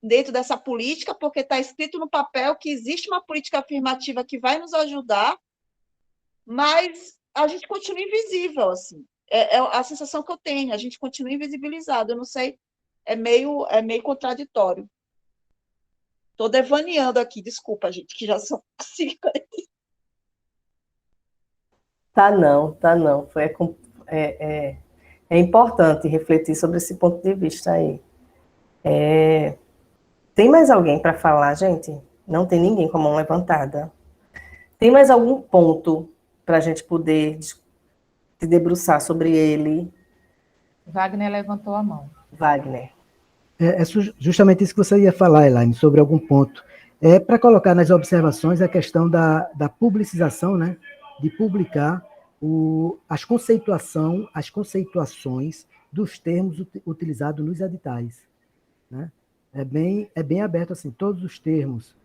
dentro dessa política, porque está escrito no papel que existe uma política afirmativa que vai nos ajudar, mas a gente continua invisível, assim. É a sensação que eu tenho, a gente continua invisibilizado, eu não sei, é meio contraditório. Estou devaneando aqui, desculpa, gente, que já são 5. Tá não, tá não. É importante refletir sobre esse ponto de vista aí. Tem mais alguém para falar, gente? Não tem ninguém com a mão levantada. Tem mais algum ponto para a gente poder se debruçar sobre ele? Wagner levantou a mão. Wagner. Justamente isso que você ia falar, Elaine, sobre algum ponto. Para colocar nas observações a questão da publicização, né? De publicar as conceituações dos termos utilizados nos editais. Né? É bem aberto, assim, todos os termos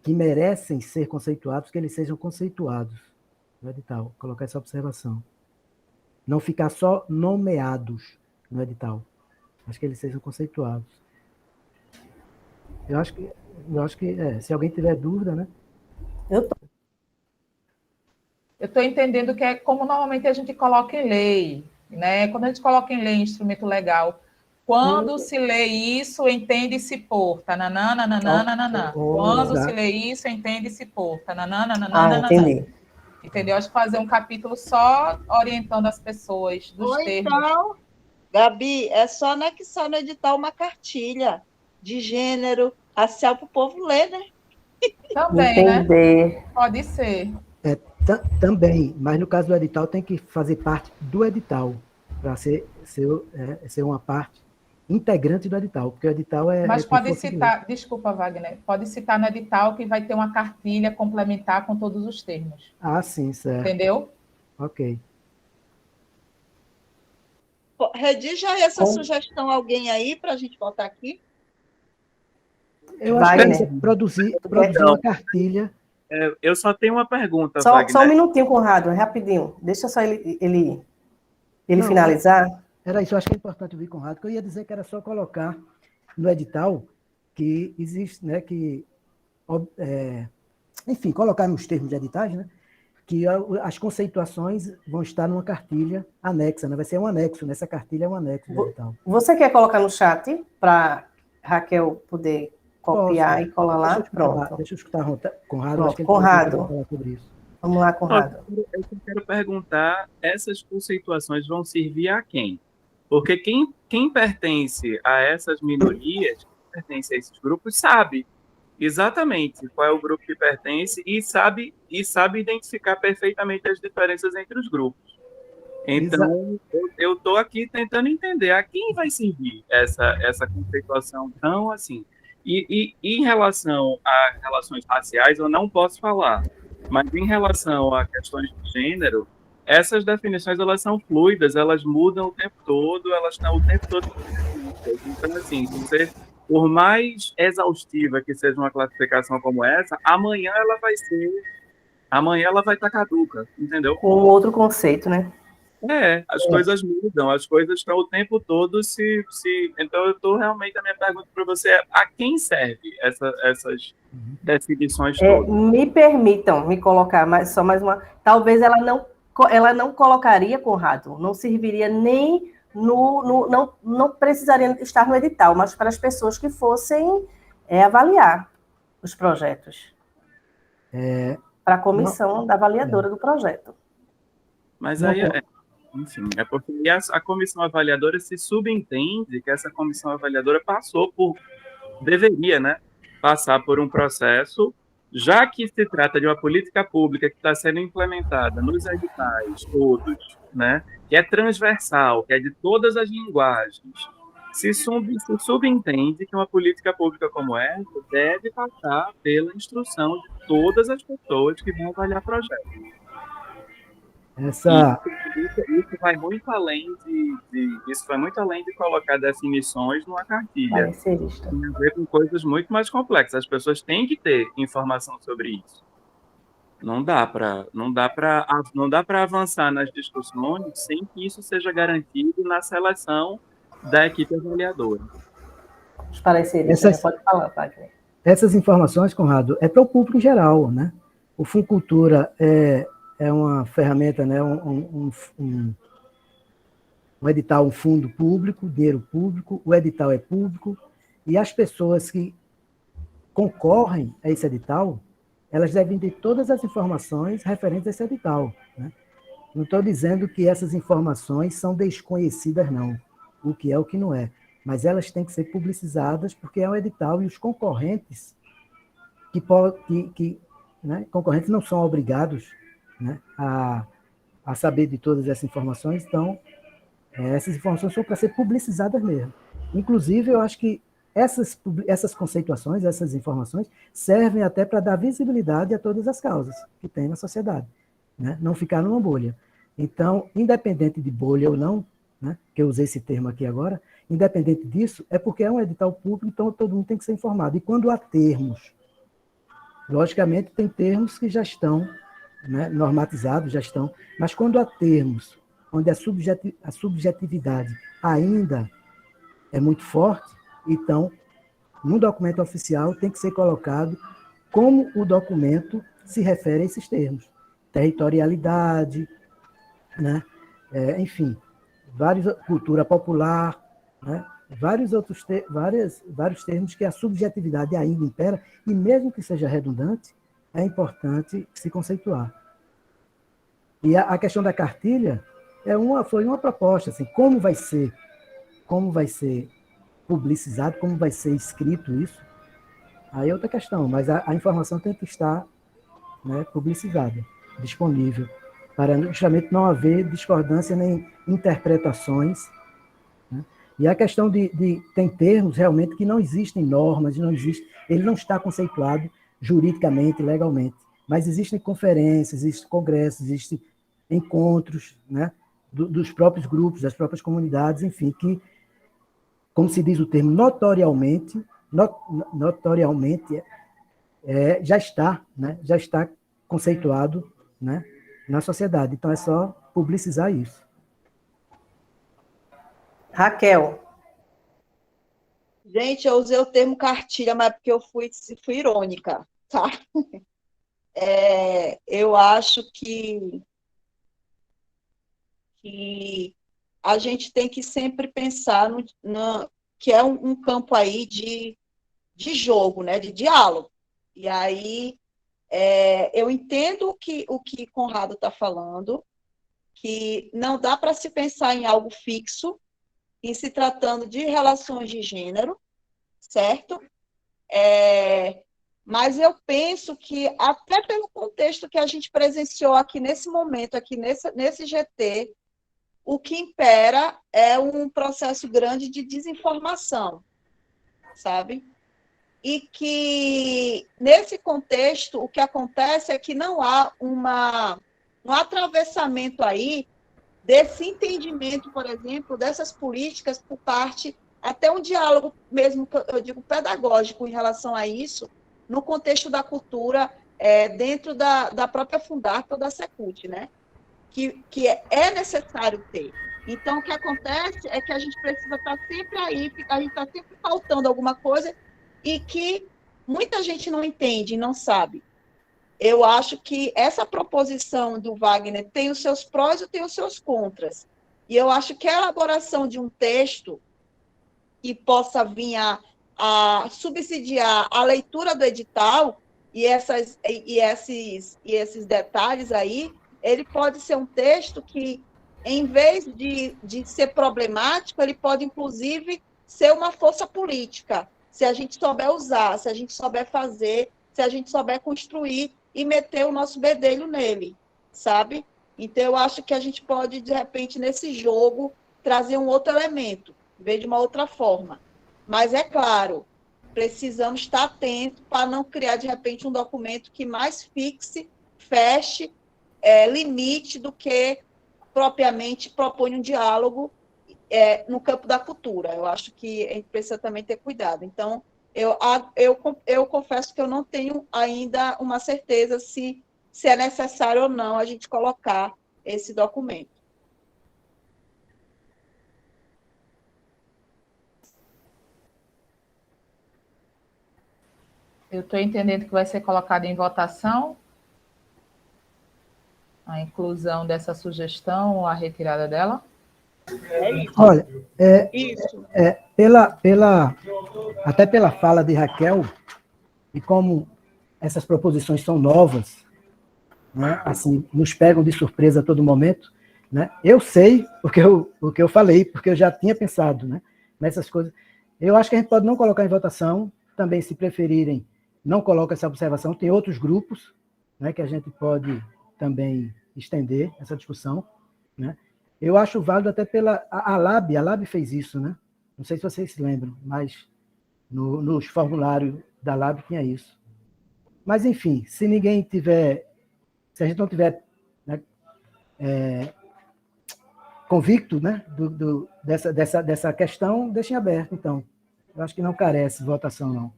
que merecem ser conceituados, que eles sejam conceituados no edital. Colocar essa observação. Não ficar só nomeados no edital. Acho que eles sejam conceituados. Eu acho que se alguém tiver dúvida, né? Eu tô. Eu estou entendendo que é como normalmente a gente coloca em lei, né? Quando a gente coloca em lei instrumento legal, quando se lê isso, entende-se por, tananã, nananã, nananã. Quando se lê isso, entende-se por, tananã, nananã, nananã. Entendi. Entendeu? Acho que fazer um capítulo só orientando as pessoas dos termos. Então, Gabi, é só anexar no edital uma cartilha de gênero racial para o povo ler, né? Também, Entender. né? Pode ser. Também, mas no caso do edital tem que fazer parte do edital, para ser uma parte integrante do edital, porque o edital Mas pode citar, desculpa, Wagner, pode citar no edital que vai ter uma cartilha complementar com todos os termos. Ah, sim, certo. Entendeu? Ok. Redige aí essa sugestão alguém aí para a gente botar aqui. Eu acho que é produzir uma cartilha. Eu só tenho uma pergunta, só Wagner. Só um minutinho, Conrado, rapidinho. Deixa só ele Não, finalizar. Era isso, eu acho que é importante ouvir Conrado, que eu ia dizer que era só colocar no edital que existe, né, enfim, colocar nos termos de editais, né, que as conceituações vão estar numa cartilha anexa, né, vai ser um anexo, nessa cartilha é um anexo do edital. Você quer colocar no chat para Raquel poder copiar e colar lá? Pronto. Deixa eu escutar Conrado. Pronto, acho que ele Conrado. pode falar sobre isso. Vamos lá, Conrado. Eu quero perguntar, essas conceituações vão servir a quem? Porque quem pertence a essas minorias, quem pertence a esses grupos, sabe exatamente qual é o grupo que pertence e sabe identificar perfeitamente as diferenças entre os grupos. Então, eu estou aqui tentando entender a quem vai servir essa conceituação tão assim. E em relação a relações raciais, eu não posso falar, mas em relação a questões de gênero, essas definições elas são fluidas, elas mudam o tempo todo, elas estão o tempo todo. Então, assim, por mais exaustiva que seja uma classificação como essa, amanhã ela vai estar caduca, entendeu? Com outro conceito, né? As coisas mudam, as coisas estão o tempo todo Então, eu estou realmente, a minha pergunta para você é: a quem serve essas definições todas? Me permitam me colocar só mais uma. Talvez ela não colocaria, Conrado, não serviria nem não precisaria estar no edital, mas para as pessoas que fossem avaliar os projetos. Para a comissão da avaliadora do projeto. Mas aí, enfim, é porque a comissão avaliadora se subentende que essa comissão avaliadora deveria, né, passar por um processo, já que se trata de uma política pública que está sendo implementada nos editais todos, né, que é transversal, que é de todas as linguagens, se subentende que uma política pública como essa deve passar pela instrução de todas as pessoas que vão avaliar projetos. Isso vai muito além de colocar definições numa cartilha. Tem a ver com coisas muito mais complexas. As pessoas têm que ter informação sobre isso. Não dá para avançar nas discussões sem que isso seja garantido na seleção da equipe avaliadora. Os pareceres, pode falar, Wagner. Essas informações, Conrado, é para o público em geral, né? O Funcultura é uma ferramenta, né? um edital, um fundo público, dinheiro público, o edital é público, e as pessoas que concorrem a esse edital, elas devem ter todas as informações referentes a esse edital, né? Não estou dizendo que essas informações são desconhecidas, não. O que é, o que não é. Mas elas têm que ser publicizadas porque é um edital e os concorrentes né, concorrentes não são obrigados, né, a saber de todas essas informações, então essas informações são para ser publicizadas mesmo. Inclusive, eu acho que essas conceituações, essas informações, servem até para dar visibilidade a todas as causas que tem na sociedade, né? Não ficar numa bolha. Então, independente de bolha ou não, né, que eu usei esse termo aqui agora, independente disso, é porque é um edital público, então todo mundo tem que ser informado. E quando há termos, logicamente tem termos que já estão, né, normatizados, já estão, mas quando há termos onde a subjetividade ainda é muito forte, então, no documento oficial tem que ser colocado como o documento se refere a esses termos. Territorialidade, né? Enfim, cultura popular, né? Vários termos que a subjetividade ainda impera, e mesmo que seja redundante, é importante se conceituar. E a questão da cartilha foi uma proposta, assim, como vai ser publicizado, como vai ser escrito isso, aí é outra questão, mas a informação tem que estar, né, publicizada, disponível, para justamente não haver discordância nem interpretações, né? E a questão tem termos realmente que não existem normas, ele não está conceituado juridicamente, legalmente, mas existem conferências, existem congressos, existem encontros, né, dos próprios grupos, das próprias comunidades, enfim, que, como se diz o termo, notorialmente já está, né, já está conceituado, né, na sociedade. Então, é só publicizar isso. Raquel. Gente, eu usei o termo cartilha, mas porque eu fui irônica, tá? Eu acho que a gente tem que sempre pensar que é um campo aí de jogo, né, de diálogo. E aí eu entendo o que Conrado está falando, que não dá para se pensar em algo fixo, em se tratando de relações de gênero, certo? Mas eu penso que, até pelo contexto que a gente presenciou aqui nesse momento, aqui nesse GT, o que impera é um processo grande de desinformação, sabe? E que, nesse contexto, o que acontece é que não há um atravessamento aí desse entendimento, por exemplo, dessas políticas por parte, até um diálogo mesmo, eu digo, pedagógico em relação a isso, no contexto da cultura, dentro da própria Fundarpa ou da Secult, né? Que é necessário ter. Então, o que acontece é que a gente precisa estar sempre aí, a gente está sempre faltando alguma coisa e que muita gente não entende, não sabe. Eu acho que essa proposição do Wagner tem os seus prós e tem os seus contras. E eu acho que a elaboração de um texto que possa vir a subsidiar a leitura do edital e esses detalhes aí, ele pode ser um texto que, em vez de ser problemático, ele pode, inclusive, ser uma força política, se a gente souber usar, se a gente souber fazer, se a gente souber construir e meter o nosso bedelho nele, sabe? Então, eu acho que a gente pode, de repente, nesse jogo, trazer um outro elemento, ver de uma outra forma. Mas, é claro, precisamos estar atentos para não criar, de repente, um documento que mais feche, limite do que propriamente propõe um diálogo no campo da cultura. Eu acho que a gente precisa também ter cuidado. Então, eu confesso que eu não tenho ainda uma certeza se é necessário ou não a gente colocar esse documento. Eu estou entendendo que vai ser colocado em votação a inclusão dessa sugestão, a retirada dela? Isso. Olha, Isso. até pela fala de Raquel, e como essas proposições são novas, né? Assim, nos pegam de surpresa a todo momento, né? Eu sei o que eu falei, porque eu já tinha pensado, né, nessas coisas. Eu acho que a gente pode não colocar em votação, também, se preferirem, não coloca essa observação. Tem outros grupos, né, que a gente pode também estender essa discussão, né? Eu acho válido até pela... A Lab fez isso, né? Não sei se vocês se lembram, mas nos formulários da Lab tinha isso. Mas, enfim, se ninguém tiver... Se a gente não tiver, né, convicto, né, dessa questão, deixem aberto, então. Eu acho que não carece de votação, não.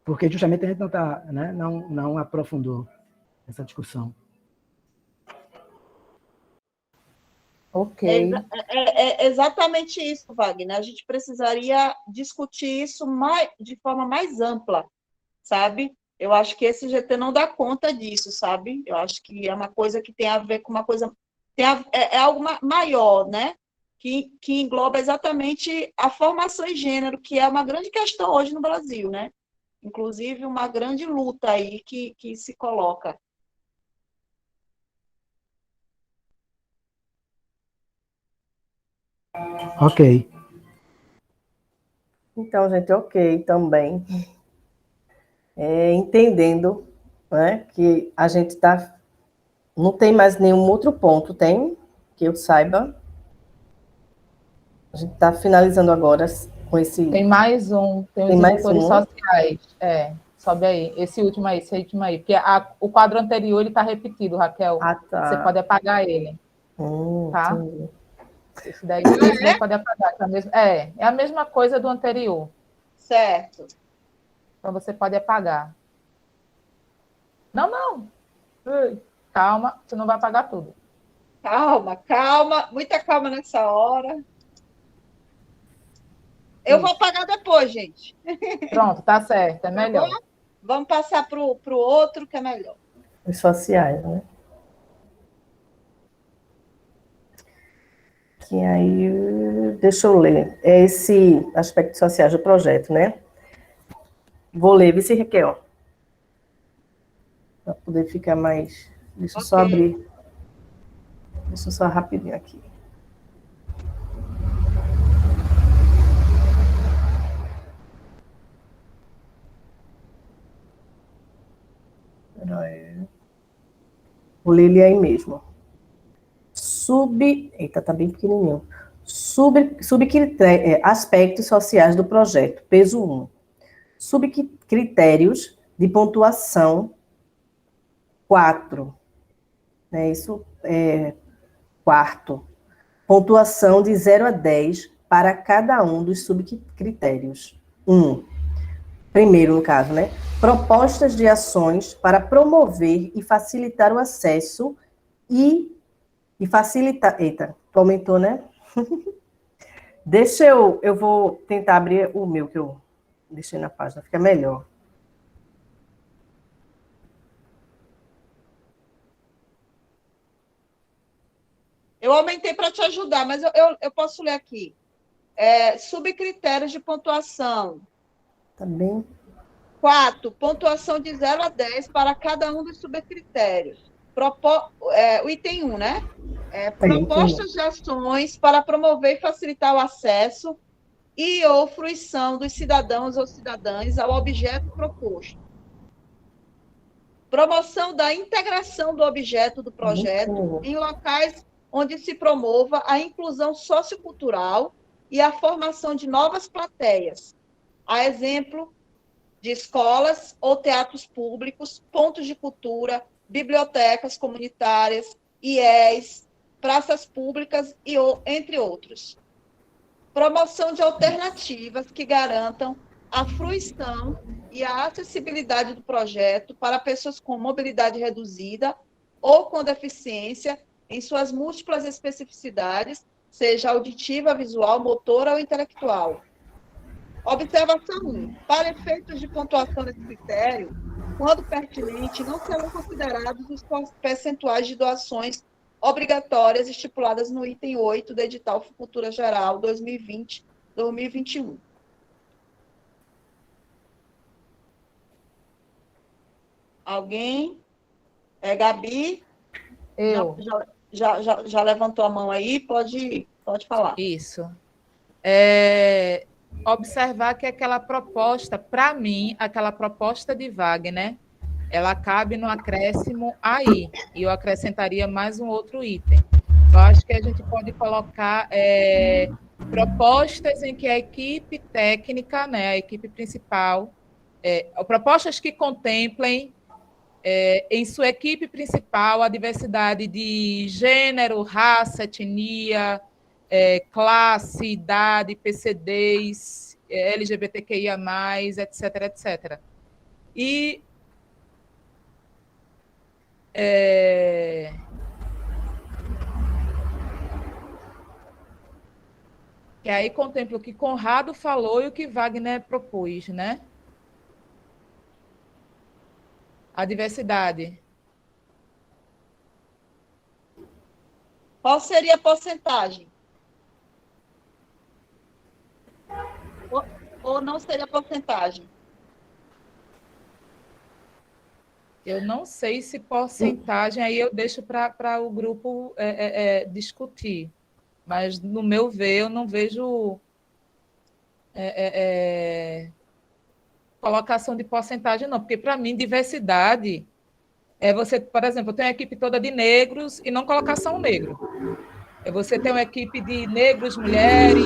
Porque justamente a gente não, né, não aprofundou essa discussão. Ok. É exatamente isso, Wagner. A gente precisaria discutir isso de forma mais ampla, sabe? Eu acho que esse GT não dá conta disso, sabe? Eu acho que é uma coisa que tem a ver com uma coisa... é algo maior, né? Que engloba exatamente a formação em gênero, que é uma grande questão hoje no Brasil, né? Inclusive, uma grande luta aí que se coloca. Ok. Então, gente, ok também. Entendendo, né, que a gente tá... Não tem mais nenhum outro ponto, tem? Que eu saiba. A gente está finalizando agora com esse... Tem mais um, tem os Tem mais indutores um? sociais. Sobe aí, esse último aí, porque o quadro anterior ele está repetido, Raquel. Ah, tá. Você pode apagar ele, tá? Entendi. Esse daí você pode apagar. É a mesma coisa do anterior. Certo. Então você pode apagar. Não. Calma, você não vai apagar tudo. Calma, muita calma nessa hora. Eu vou apagar depois, gente. Pronto, tá certo, é melhor. Vamos passar para o outro, que é melhor. Os sociais, né? Que aí, deixa eu ler. É esse aspecto sociais do projeto, né? Vou ler, vice Raquel. Para poder ficar mais... Deixa eu só abrir. Deixa eu só rapidinho aqui. Vou ler ele aí mesmo. Eita, tá bem pequenininho. Aspectos sociais do projeto, peso 1. Subcritérios de pontuação 4. Isso é quarto. Pontuação de 0 a 10 para cada um dos subcritérios. 1. Primeiro, no caso, né? Propostas de ações para promover e facilitar o acesso e facilitar... Eita, tu aumentou, né? Eu vou tentar abrir o meu, que eu deixei na página, fica melhor. Eu aumentei para te ajudar, mas eu posso ler aqui. Subcritérios de pontuação. Tá bem? 4. Pontuação de 0 a 10 para cada um dos subcritérios. O item 1, né? Propostas de ações para promover e facilitar o acesso e ou fruição dos cidadãos ou cidadãs ao objeto proposto. Promoção da integração do objeto do projeto em locais onde se promova a inclusão sociocultural e a formação de novas plateias. A exemplo de escolas ou teatros públicos, pontos de cultura, bibliotecas comunitárias, IES, praças públicas, entre outros. Promoção de alternativas que garantam a fruição e a acessibilidade do projeto para pessoas com mobilidade reduzida ou com deficiência em suas múltiplas especificidades, seja auditiva, visual, motora ou intelectual. Observação 1. Para efeitos de pontuação desse critério, quando pertinente, não serão considerados os percentuais de doações obrigatórias estipuladas no item 8 do edital Cultura Geral 2020-2021. Alguém? Gabi? Eu. Já levantou a mão aí? Pode falar. Isso. Observar que aquela proposta, para mim, aquela proposta de Wagner, ela cabe no acréscimo aí, e eu acrescentaria mais um outro item. Eu acho que a gente pode colocar propostas em que a equipe técnica, né, a equipe principal, propostas que contemplem em sua equipe principal a diversidade de gênero, raça, etnia, classe, idade, PCDs, LGBTQIA+, etc., etc. E que aí contempla o que Conrado falou e o que Wagner propôs, né? A diversidade. Qual seria a porcentagem? Ou não seria a porcentagem? Eu não sei se porcentagem, aí eu deixo para o grupo discutir. Mas, no meu ver, eu não vejo colocação de porcentagem, não. Porque, para mim, diversidade é você, por exemplo, ter uma equipe toda de negros e não colocar só um negro. É você ter uma equipe de negros, mulheres,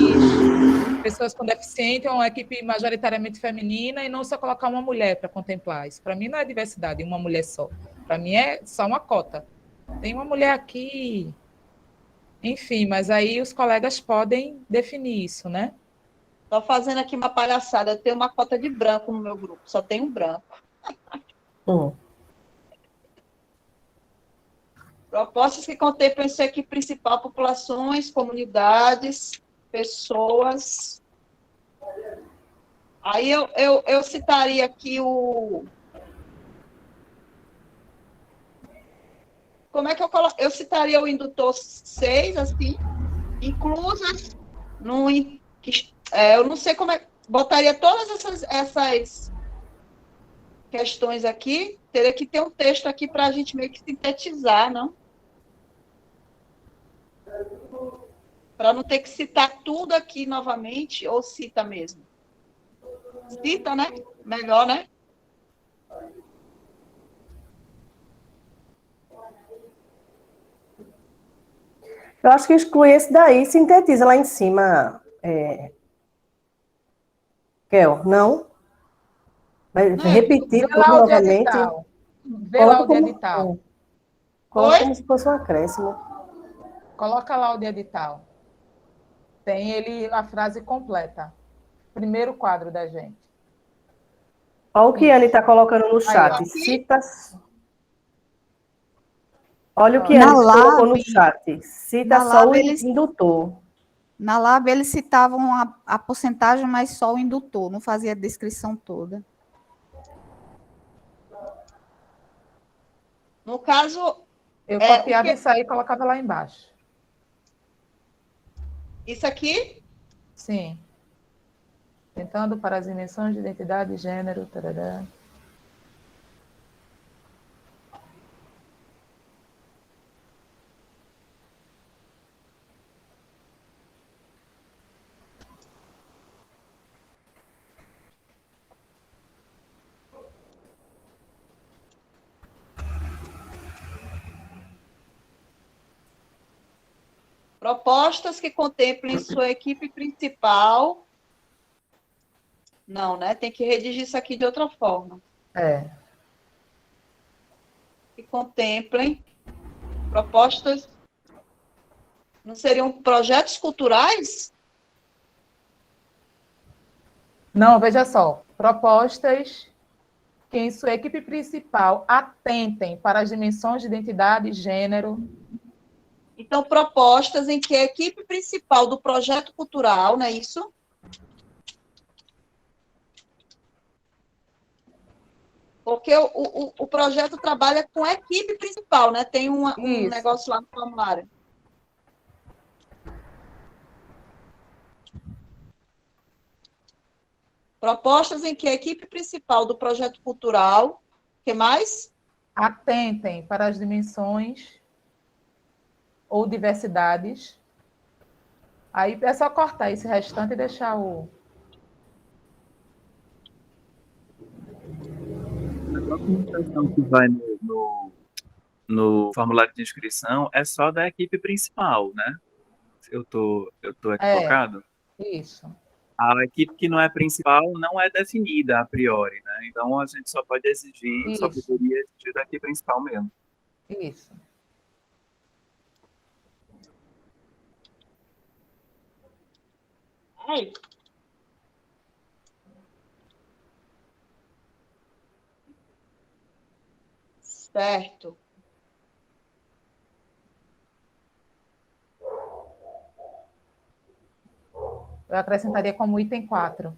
pessoas com deficiência, uma equipe majoritariamente feminina e não só colocar uma mulher para contemplar. Isso, para mim, não é diversidade, uma mulher só. Para mim, é só uma cota. Tem uma mulher aqui... Enfim, mas aí os colegas podem definir isso, né? Estou fazendo aqui uma palhaçada. Eu tenho uma cota de branco no meu grupo, só tem um branco. Propostas que contemplam em sua equipe principal populações, comunidades, pessoas. Aí eu citaria aqui o... Como é que eu coloco? Eu citaria o indutor 6, assim, inclusas no... eu não sei como é... Botaria todas essas questões aqui. Teria que ter um texto aqui para a gente meio que sintetizar, não? Para não ter que citar tudo aqui novamente, ou cita mesmo? Cita, né? Melhor, né? Eu acho que exclui esse daí, sintetiza lá em cima. Kel, não? Vai repetir tudo novamente. Vê lá o de edital. Coloca como se fosse um acréscimo. Coloca lá o de edital. Tem ele a frase completa. Primeiro quadro da gente. Olha o que ele está colocando no chat. Aí, Cita... Olha o que ele colocou no chat. Cita só o indutor. Na Lab, eles citavam a porcentagem, mas só o indutor, não fazia a descrição toda. No caso... Eu copiava isso aí e colocava lá embaixo. Isso aqui? Sim. Tentando para as dimensões de identidade, gênero, tarará. Propostas que contemplem sua equipe principal. Não, né? Tem que redigir isso aqui de outra forma. Que contemplem propostas. Não seriam projetos culturais? Não, veja só. Propostas que em sua equipe principal atentem para as dimensões de identidade, gênero. Então, propostas em que a equipe principal do projeto cultural, não é isso? Porque o projeto trabalha com a equipe principal, né? Tem um negócio lá no formulário. Propostas em que a equipe principal do projeto cultural, o que mais? Atentem para as dimensões ou diversidades. Aí é só cortar esse restante e deixar o... A documentação que vai no formulário de inscrição é só da equipe principal, né? Eu tô equivocado? Isso, A equipe que não é principal não é definida a priori, né? Então a gente só pode exigir, só isso, poderia exigir da equipe principal mesmo. isso. Ai, certo. Eu acrescentaria como item 4.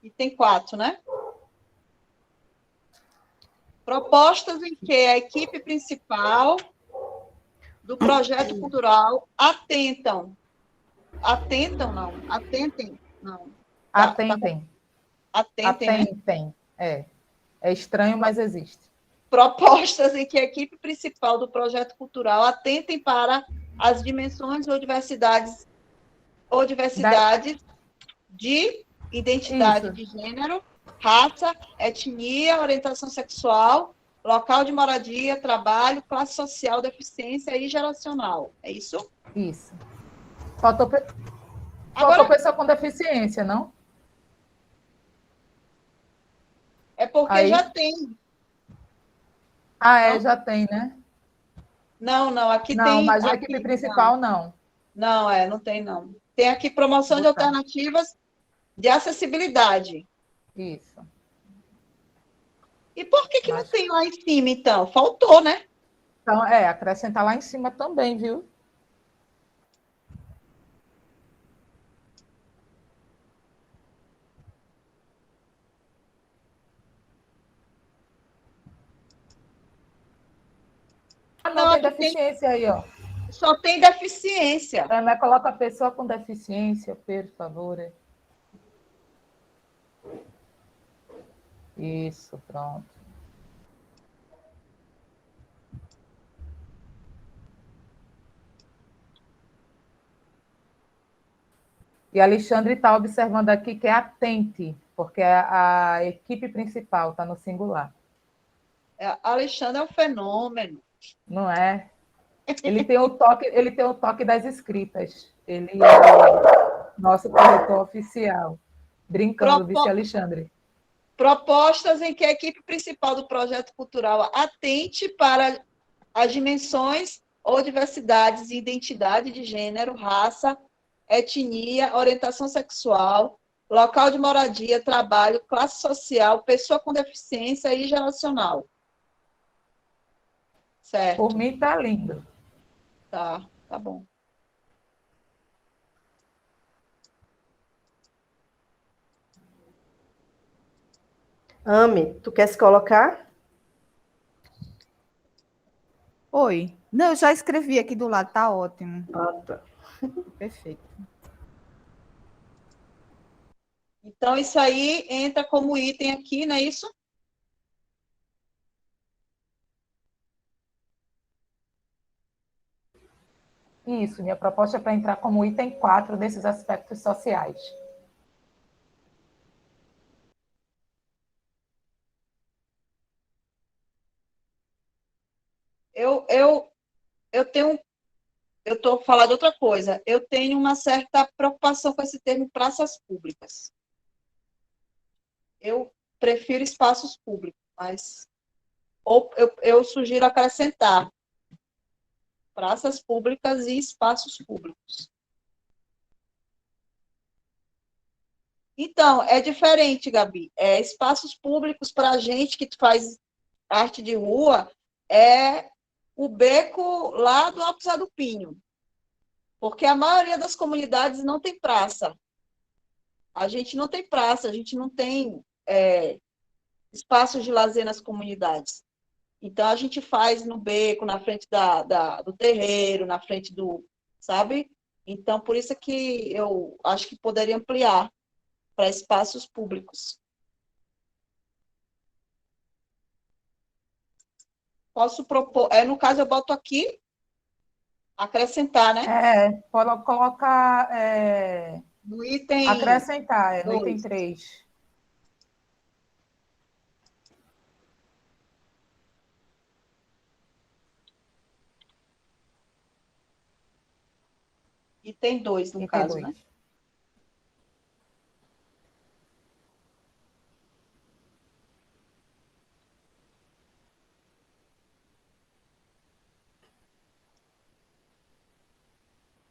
Item 4, né? Propostas em que a equipe principal do projeto cultural atentem, não. Tá, Atentem. atentem, né? Atentem. É estranho, mas existe. Propostas em que a equipe principal do projeto cultural atentem para as dimensões ou diversidades de identidade Isso. de gênero, raça, etnia, orientação sexual, local de moradia, trabalho, classe social, deficiência e geracional. É isso? Isso. Faltou Agora, pessoa com deficiência, não? é porque Aí? já tem. Não? Já tem, né? Não, aqui Não, tem. mas a Aqui, equipe principal, não. não tem, não. Tem aqui promoção de Botar. alternativas de acessibilidade. Isso. E por que não Mas, tem lá em cima, então? Faltou, né? então, acrescentar lá em cima também, viu? Não, Não, tem aqui tem, deficiência aí, ó. só tem deficiência. Mas coloca a pessoa com deficiência, por favor. Isso, pronto. E Alexandre está observando aqui que é atente, porque a equipe principal está no singular. Alexandre é um fenômeno. Não é? Ele tem o toque das escritas. Ele é nosso corretor oficial. Brincando, vice Alexandre. Propostas em que a equipe principal do projeto cultural atente para as dimensões ou diversidades e identidade de gênero, raça, etnia, orientação sexual, local de moradia, trabalho, classe social, pessoa com deficiência e geracional. Certo. Por mim, está lindo. Tá bom. Ame, tu quer se colocar? Oi. Não, eu já escrevi aqui do lado, tá ótimo. Ah, tá. Perfeito. Então, isso aí entra como item aqui, não é isso? Isso, minha proposta é para entrar como item 4 desses aspectos sociais. Eu estou falando outra coisa. Eu tenho uma certa preocupação com esse termo praças públicas. Eu prefiro espaços públicos, mas ou eu sugiro acrescentar praças públicas e espaços públicos. Então, é diferente, Gabi. Espaços públicos para a gente que faz arte de rua é o beco lá do Alto Zé do Pinho, porque a maioria das comunidades não tem praça. A gente não tem praça, a gente não tem espaços de lazer nas comunidades. Então, a gente faz no beco, na frente do terreiro, na frente do, sabe? Então, por isso que eu acho que poderia ampliar para espaços públicos. Posso propor, no caso eu boto aqui, acrescentar, né? Pode colocar, No item acrescentar, no item 2. 3. Item 2, no Item caso, 2. né?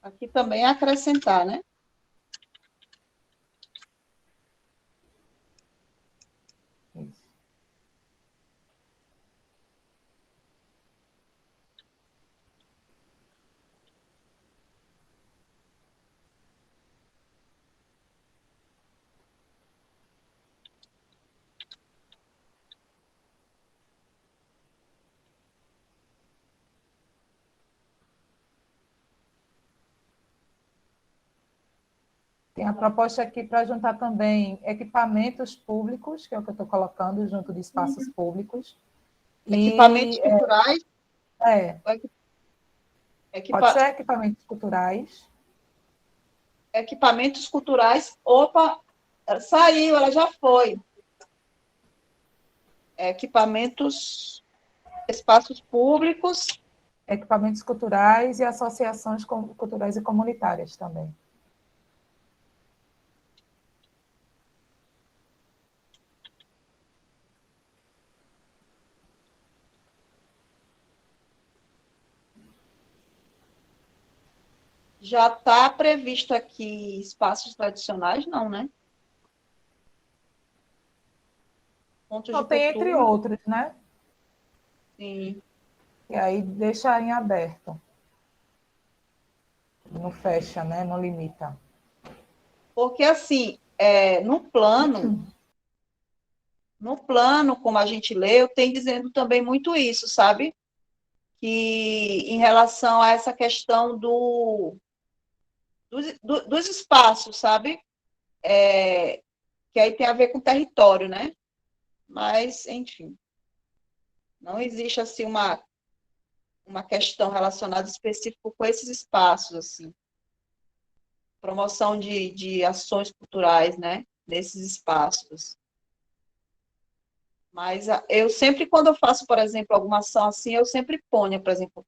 Aqui também é acrescentar, né? Isso. Tem a proposta aqui para juntar também equipamentos públicos, que é o que eu estou colocando junto de espaços públicos. Equipamentos culturais. Pode ser equipamentos culturais. Equipamentos culturais. Opa, saiu, ela já foi. Equipamentos, espaços públicos. Equipamentos culturais e associações culturais e comunitárias também. Já está previsto aqui espaços tradicionais? Não, né? Pontos Só de tem cultura. entre outros, né? Sim. E aí deixa em aberto. Não fecha, né? Não limita. Porque, assim, no plano, como a gente leu, tem dizendo também muito isso, sabe? Que em relação a essa questão dos espaços, sabe? Que aí tem a ver com território, né? Mas, enfim, não existe, assim, uma questão relacionada específica com esses espaços, assim. Promoção de ações culturais, né? Nesses espaços. Mas eu sempre, quando eu faço, por exemplo, alguma ação assim, eu sempre ponho, por exemplo,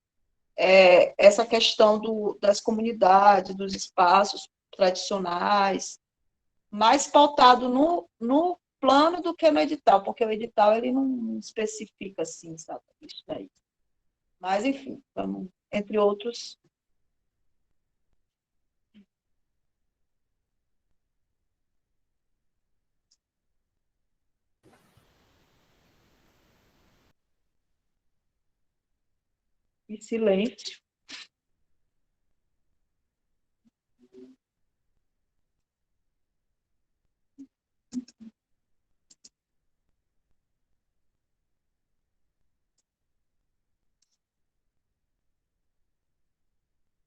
essa questão das comunidades, dos espaços tradicionais, mais pautado no plano do que no edital, porque o edital ele não especifica assim, sabe? Isso daí. Mas, enfim, vamos, entre outros. E silêncio.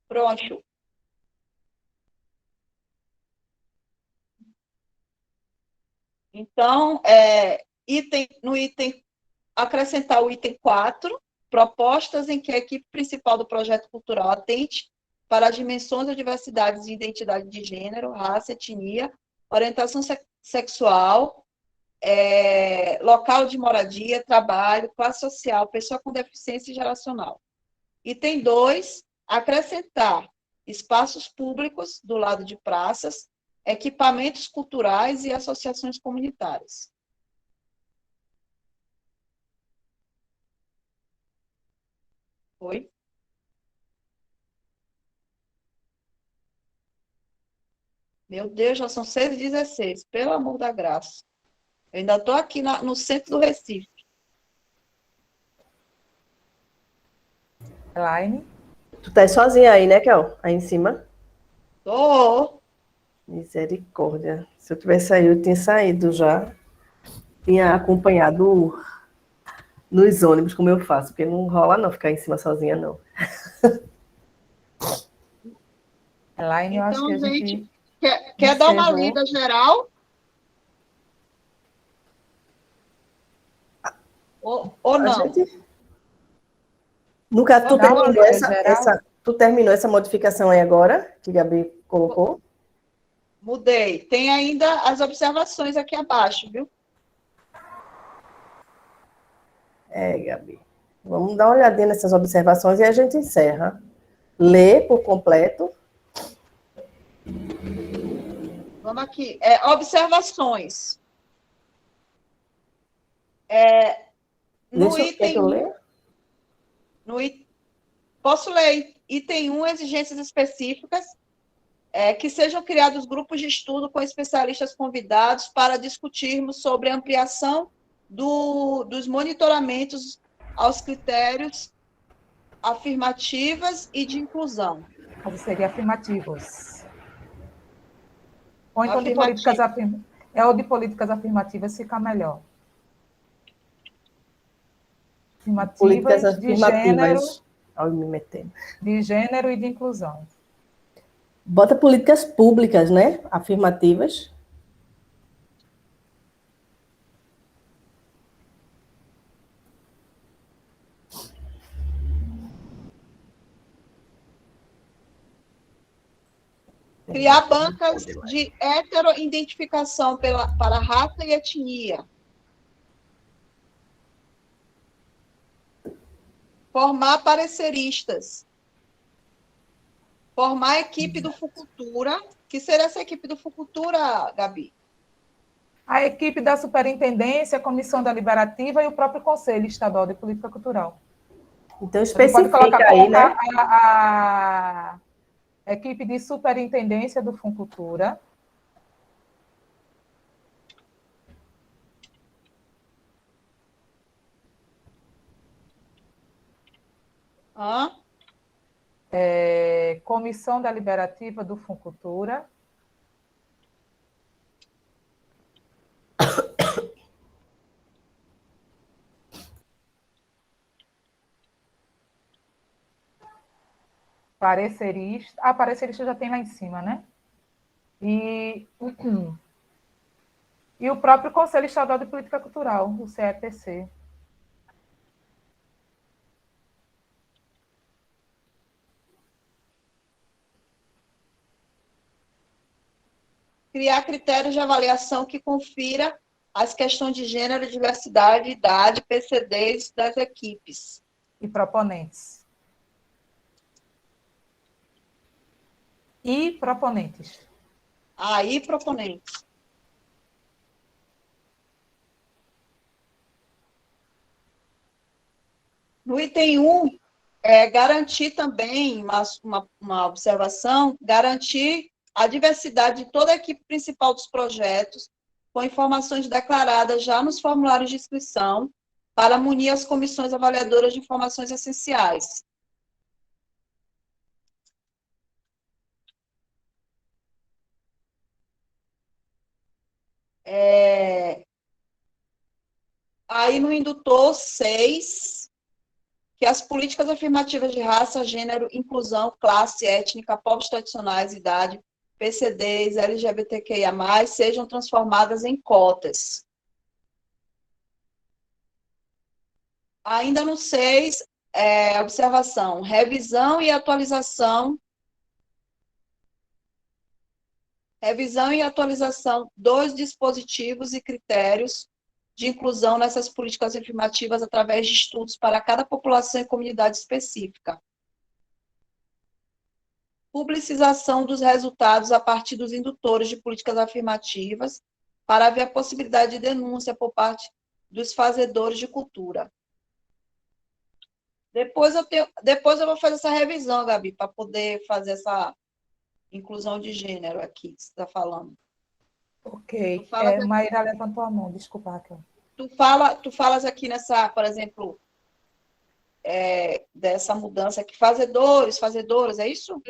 Pronto. Então, no item, acrescentar o item 4, propostas em que a equipe principal do projeto cultural atente para as dimensões da diversidade de identidade de gênero, raça, etnia, orientação sexual, local de moradia, trabalho, classe social, pessoa com deficiência geracional. Item 2, acrescentar espaços públicos do lado de praças, equipamentos culturais e associações comunitárias. Oi? Meu Deus, já são 6h16, pelo amor da graça. Eu ainda estou aqui no centro do Recife. Elaine? Tu tá sozinha aí, né, Kel? Aí em cima? Tô. Misericórdia. Se eu tivesse saído, eu tinha saído já. Tinha acompanhado nos ônibus, como eu faço, porque não rola não ficar em cima sozinha, não. Elaine, eu acho que a Então, gente gente, quer dar uma encerrou. lida geral? Ou A não? gente... No caso, Dá uma lida geral. tu terminou essa modificação aí agora, que Gabi colocou? Mudei. Tem ainda as observações aqui abaixo, viu? Gabi. Vamos dar uma olhadinha nessas observações e a gente encerra. Lê por completo. Vamos aqui. Observações. No Quer que item eu 1, leia? posso ler. Item 1, exigências específicas, que sejam criados grupos de estudo com especialistas convidados para discutirmos sobre a ampliação dos monitoramentos aos critérios afirmativas e de inclusão. Mas seria afirmativos. Ou então de Afirmativo. políticas afirmativas. O de políticas afirmativas fica melhor. Políticas Afirmativas Olha, me metendo. de gênero e de inclusão. Bota políticas públicas, né? Afirmativas. Criar bancas de heteroidentificação para raça e etnia. Formar pareceristas. Formar a equipe do Fucultura. Que será essa equipe do Fucultura, Gabi? A equipe da Superintendência, a Comissão Deliberativa e o próprio Conselho Estadual de Política Cultural. Então, Você pode especifica aí, né? a equipe de Superintendência do Funcultura. Comissão Deliberativa do Funcultura. Parecerista. Parecerista já tem lá em cima, né? E o próprio Conselho Estadual de Política Cultural, o CEPC. Criar critérios de avaliação que confira as questões de gênero, diversidade, idade, PCDs das equipes. E proponentes. E proponentes. E proponentes. No item 1, garantir também, uma observação, garantir a diversidade de toda a equipe principal dos projetos, com informações declaradas já nos formulários de inscrição, para munir as comissões avaliadoras de informações essenciais. Aí no indutor 6, que as políticas afirmativas de raça, gênero, inclusão, classe étnica, povos tradicionais, idade, PCDs, LGBTQIA+, sejam transformadas em cotas. Ainda no 6, observação, revisão e atualização dos dispositivos e critérios de inclusão nessas políticas afirmativas através de estudos para cada população e comunidade específica. Publicização dos resultados a partir dos indutores de políticas afirmativas para haver a possibilidade de denúncia por parte dos fazedores de cultura. Depois eu vou fazer essa revisão, Gabi, para poder fazer essa inclusão de gênero aqui que você está falando. Ok. Maíra levantou a mão, desculpa, Raquel. Tu falas aqui nessa, por exemplo, dessa mudança aqui, fazedoras, é isso?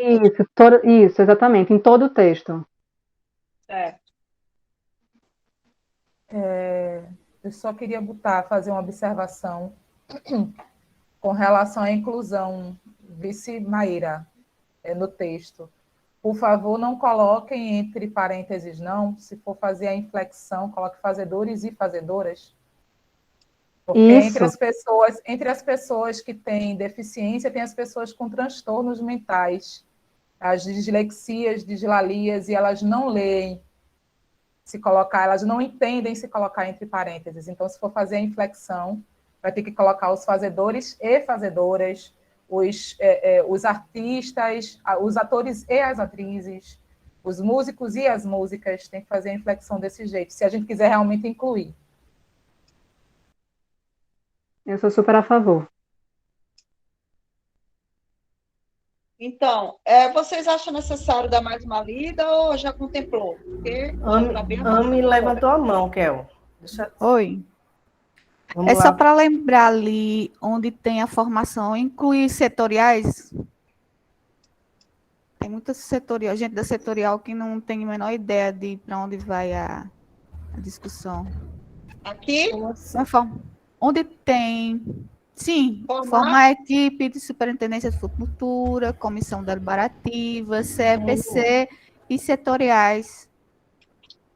Isso, exatamente, em todo o texto. Certo. Eu só queria fazer uma observação com relação à inclusão, vice Maíra, no texto. Por favor, não coloquem entre parênteses, não. Se for fazer a inflexão, coloque fazedores e fazedoras. Porque Isso. entre as pessoas que têm deficiência, tem as pessoas com transtornos mentais, as dislexias, dislalias, e elas não leem se colocar, elas não entendem se colocar entre parênteses. Então, se for fazer a inflexão, vai ter que colocar os fazedores e fazedoras, os artistas, os atores e as atrizes, os músicos e as músicas, tem que fazer a inflexão desse jeito, se a gente quiser realmente incluir. Eu sou super a favor. Então, vocês acham necessário dar mais uma lida ou já contemplou? Porque já tá bem avançado Ami agora. levantou a mão, Kel. Oi. Vamos É lá. só para lembrar ali onde tem a formação, incluir setoriais. Tem muita setorial, gente da setorial que não tem a menor ideia de para onde vai a discussão. Aqui, Onde tem, sim, formar a equipe de superintendência de cultura, comissão deliberativa, CEPC e setoriais.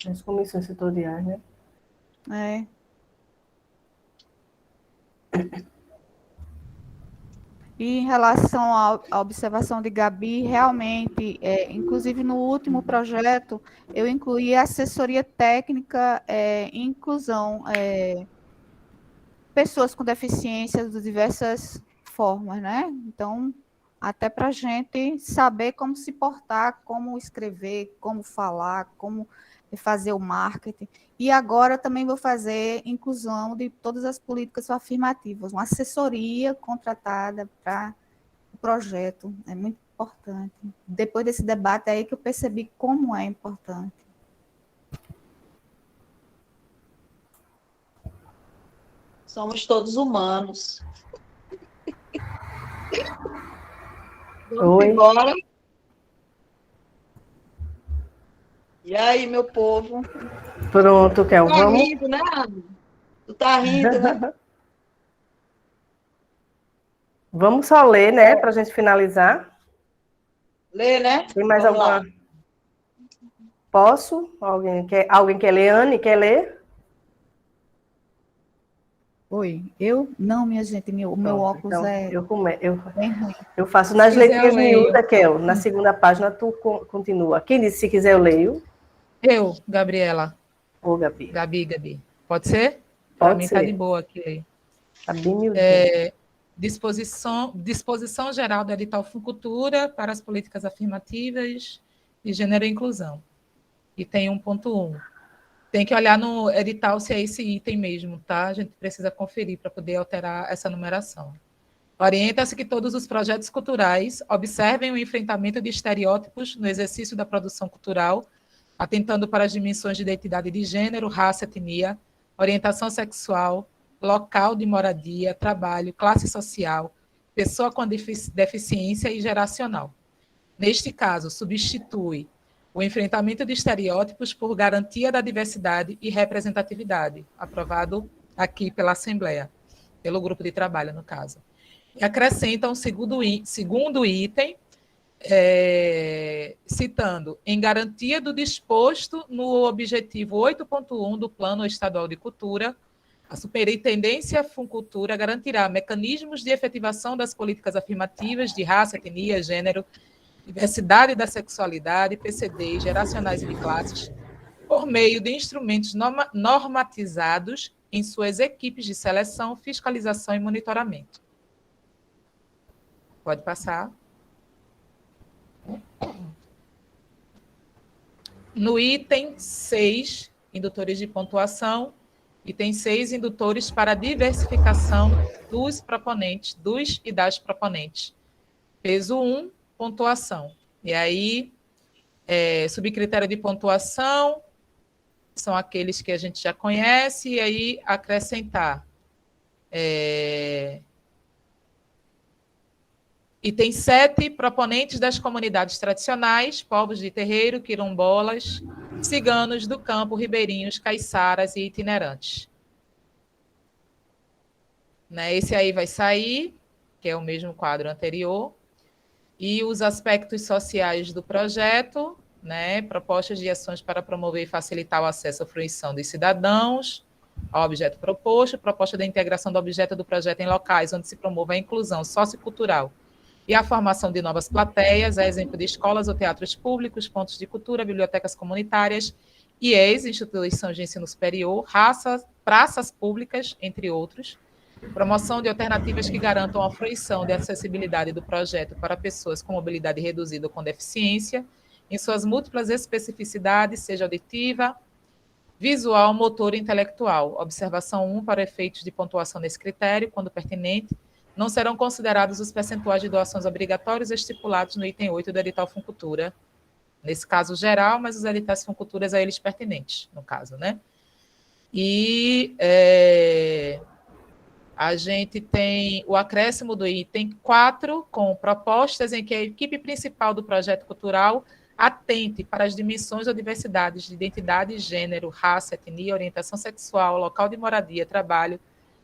As comissões setoriais, né? É. E em relação à observação de Gabi, realmente, inclusive no último projeto, eu incluí a assessoria técnica em inclusão, pessoas com deficiências de diversas formas, né? Então, até para a gente saber como se portar, como escrever, como falar, como fazer o marketing. E agora também vou fazer inclusão de todas as políticas afirmativas, uma assessoria contratada para o projeto. É muito importante. Depois desse debate aí que eu percebi como é importante. somos todos humanos. Oi. Embora. E aí, meu povo? Pronto, Kel, Tá vamos. rindo, né, Ana? Tu tá rindo, né? Vamos só ler, né, para a gente finalizar. Lê, né? Tem mais Vamos alguma? lá. Posso? Alguém quer ler? Anne, quer ler? Oi, eu? Não, minha gente, o meu Pronto, óculos então, é bem ruim. eu faço nas Se quiser, letrinhas eu leio. miúdas, Kel. Na segunda página, tu continua. Quem disse se quiser eu leio? Eu, Gabriela. Ô, Gabi. Gabi. Pode ser? Para Pode mim ser. tá de boa aqui. Tá bem miudinho. Disposição geral do edital Funcultura para as políticas afirmativas de gênero e inclusão. E tem 1.1. Tem que olhar no edital se é esse item mesmo, tá? A gente precisa conferir para poder alterar essa numeração. Orienta-se que todos os projetos culturais observem o enfrentamento de estereótipos no exercício da produção cultural, atentando para as dimensões de identidade de gênero, raça, etnia, orientação sexual, local de moradia, trabalho, classe social, pessoa com deficiência e geracional. Neste caso, substitui o enfrentamento de estereótipos por garantia da diversidade e representatividade, aprovado aqui pela Assembleia, pelo grupo de trabalho, no caso. E acrescenta um segundo item, citando, em garantia do disposto no objetivo 8.1 do Plano Estadual de Cultura, a Superintendência Funcultura garantirá mecanismos de efetivação das políticas afirmativas de raça, etnia, gênero, diversidade da sexualidade, PCD, geracionais e de classes, por meio de instrumentos normatizados em suas equipes de seleção, fiscalização e monitoramento. Pode passar. No item 6, indutores de pontuação, item 6, indutores para diversificação dos proponentes, dos e das proponentes. Peso 1, pontuação. E aí, subcritério de pontuação, são aqueles que a gente já conhece, e aí acrescentar. Item 7, proponentes das comunidades tradicionais, povos de terreiro, quilombolas, ciganos do campo, ribeirinhos, caiçaras e itinerantes. Né? Esse aí vai sair, que é o mesmo quadro anterior. E os aspectos sociais do projeto, né, propostas de ações para promover e facilitar o acesso à fruição dos cidadãos ao objeto proposto, proposta de integração do objeto do projeto em locais onde se promova a inclusão sociocultural e a formação de novas plateias, a exemplo de escolas ou teatros públicos, pontos de cultura, bibliotecas comunitárias, IES, instituições de ensino superior, praças públicas, entre outros, promoção de alternativas que garantam a fruição de acessibilidade do projeto para pessoas com mobilidade reduzida ou com deficiência, em suas múltiplas especificidades, seja auditiva, visual, motor e intelectual. Observação 1, para efeitos de pontuação nesse critério, quando pertinente, não serão considerados os percentuais de doações obrigatórios estipulados no item 8 do edital Funcultura, nesse caso geral, mas os editais Funculturas a eles pertinentes, no caso, né? E a gente tem o acréscimo do item 4, com propostas em que a equipe principal do projeto cultural atente para as dimensões ou diversidades de identidade, gênero, raça, etnia, orientação sexual, local de moradia, trabalho,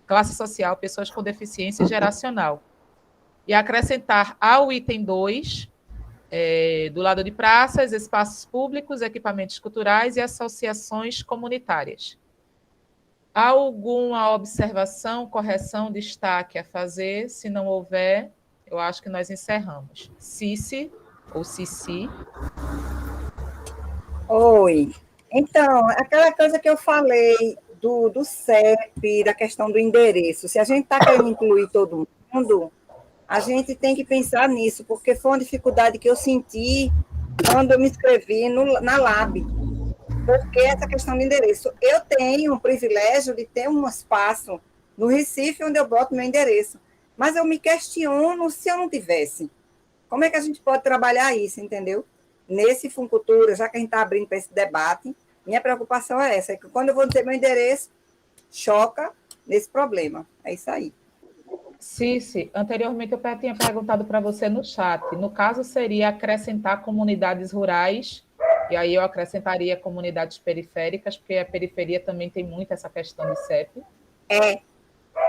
classe social, pessoas com deficiência geracional. E acrescentar ao item 2, do lado de praças, espaços públicos, equipamentos culturais e associações comunitárias. Há alguma observação, correção, destaque a fazer? Se não houver, eu acho que nós encerramos. Cici, ou Cici. Oi. Então, aquela coisa que eu falei do CEP, da questão do endereço, se a gente está querendo incluir todo mundo, a gente tem que pensar nisso, porque foi uma dificuldade que eu senti quando eu me inscrevi na LAB, porque essa questão do endereço. Eu tenho o privilégio de ter um espaço no Recife onde eu boto meu endereço, mas eu me questiono se eu não tivesse. Como é que a gente pode trabalhar isso, entendeu? Nesse Funcultura, já que a gente está abrindo para esse debate, minha preocupação é essa, é que quando eu vou dizer meu endereço, choca nesse problema. É isso aí. Cici, anteriormente eu tinha perguntado para você no chat. No caso, seria acrescentar comunidades rurais, e aí eu acrescentaria comunidades periféricas, porque a periferia também tem muito essa questão de CEP.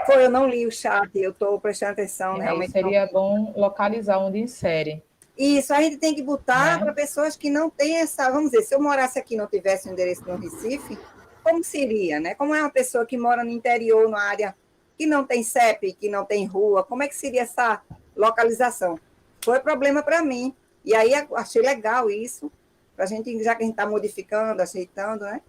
Eu não li o chat, eu estou prestando atenção. Realmente seria bom localizar onde insere. Isso, a gente tem que botar para pessoas que não têm essa... Vamos dizer, se eu morasse aqui e não tivesse um endereço no Recife, como seria, né? Como é uma pessoa que mora no interior, numa área que não tem CEP, que não tem rua, como é que seria essa localização? Foi problema para mim. E aí achei legal isso, para a gente, já que a gente está modificando, aceitando, né?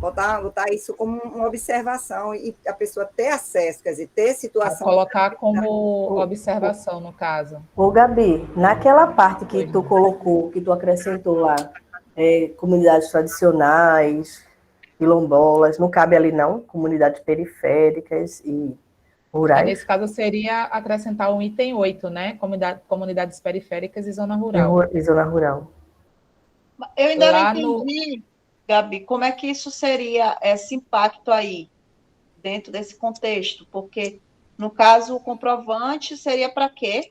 Botar isso como uma observação e a pessoa ter acesso, quer dizer, ter situação... Colocar como observação, no caso. Ô, Gabi, naquela parte que tu colocou, que tu acrescentou lá, comunidades tradicionais, quilombolas, não cabe ali não? Comunidades periféricas e rurais? Nesse caso, seria acrescentar um item 8, né? Comunidades periféricas e zona rural. E zona rural. Eu ainda não entendi... Gabi, como é que isso seria, esse impacto aí, dentro desse contexto? Porque, no caso, o comprovante seria para quê?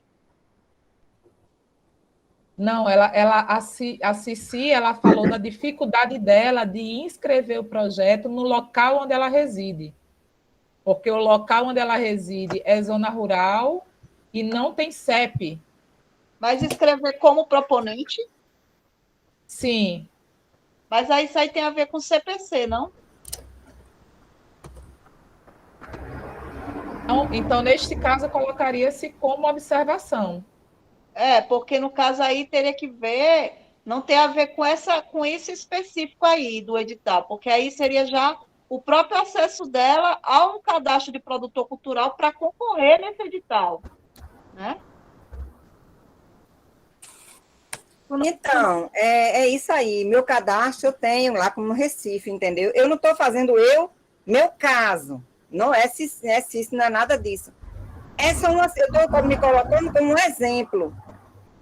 Não, a Cici, ela falou da dificuldade dela de inscrever o projeto no local onde ela reside. Porque o local onde ela reside é zona rural e não tem CEP. Mas escrever como proponente? Sim. Mas aí isso aí tem a ver com CPC, não? Então, neste caso, colocaria-se como observação. Porque no caso aí teria que ver, não tem a ver com isso específico aí do edital, porque aí seria já o próprio acesso dela ao cadastro de produtor cultural para concorrer nesse edital, né? Então, é isso aí. Meu cadastro eu tenho lá como Recife, entendeu? Eu não estou fazendo meu caso. Não é CIS, não é nada disso. Eu estou me colocando como um exemplo.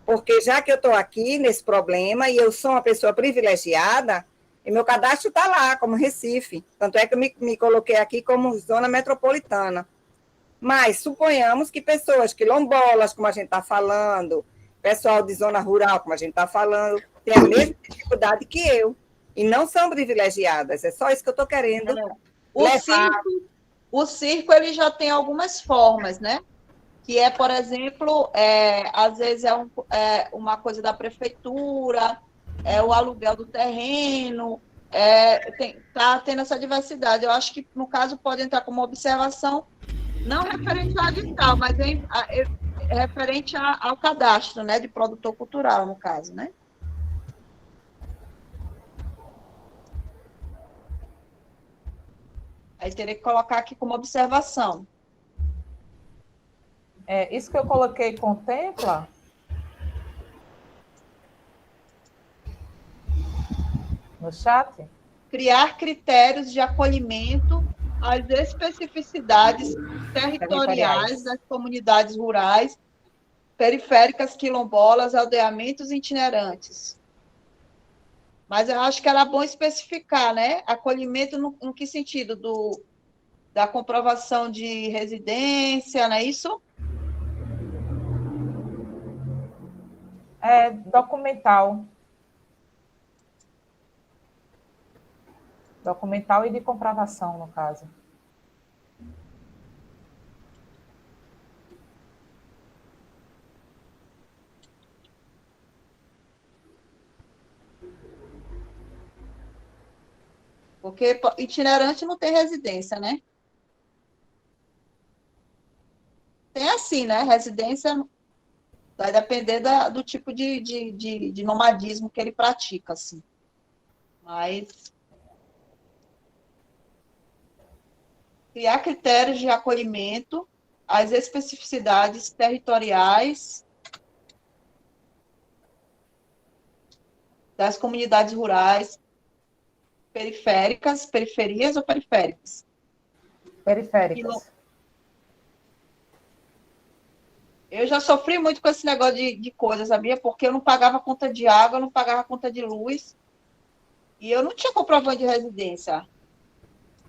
Porque já que eu estou aqui nesse problema e eu sou uma pessoa privilegiada, e meu cadastro está lá como Recife. Tanto é que eu me coloquei aqui como zona metropolitana. Mas suponhamos que pessoas quilombolas, como a gente está falando, pessoal de zona rural, como a gente está falando, tem a mesma dificuldade que eu. E não são privilegiadas. É só isso que eu estou querendo levar. O circo ele já tem algumas formas, né? que é, por exemplo, às vezes uma coisa da prefeitura, o aluguel do terreno, está tendo essa diversidade. Eu acho que, no caso, pode entrar como observação, não referente à edital, mas referente ao cadastro, né, de produtor cultural, no caso, né? Aí teria que colocar aqui como observação. Isso que eu coloquei contempla? No chat? Criar critérios de acolhimento às especificidades territoriais das comunidades rurais, periféricas, quilombolas, aldeamentos itinerantes. Mas eu acho que era bom especificar, né? Acolhimento em que sentido? Da comprovação de residência, não é isso? Documental. Documental e de comprovação, no caso. Porque itinerante não tem residência, né? Tem assim, né? Residência vai depender do tipo de nomadismo que ele pratica, assim. Mas criar critérios de acolhimento às especificidades territoriais das comunidades rurais, periferias ou periféricas? Periféricas. Eu já sofri muito com esse negócio de coisa, sabia? Porque eu não pagava conta de água, eu não pagava conta de luz, e eu não tinha comprovante de residência.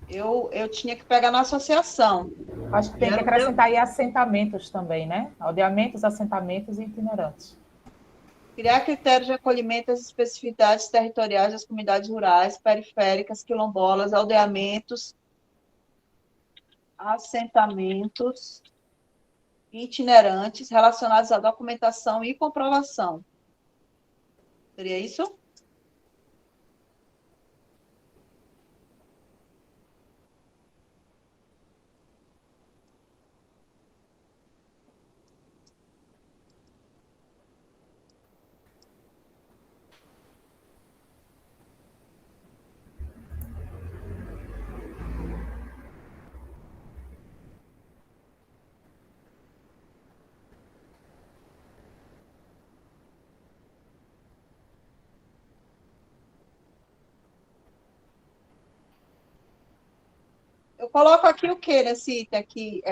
Eu tinha que pegar na associação. Acho que tem que acrescentar aí assentamentos também, né? Aldeamentos, assentamentos e itinerantes. Criar critérios de acolhimento às especificidades territoriais das comunidades rurais, periféricas, quilombolas, aldeamentos, assentamentos itinerantes relacionados à documentação e comprovação. Seria isso? Eu coloco aqui o que nesse item aqui?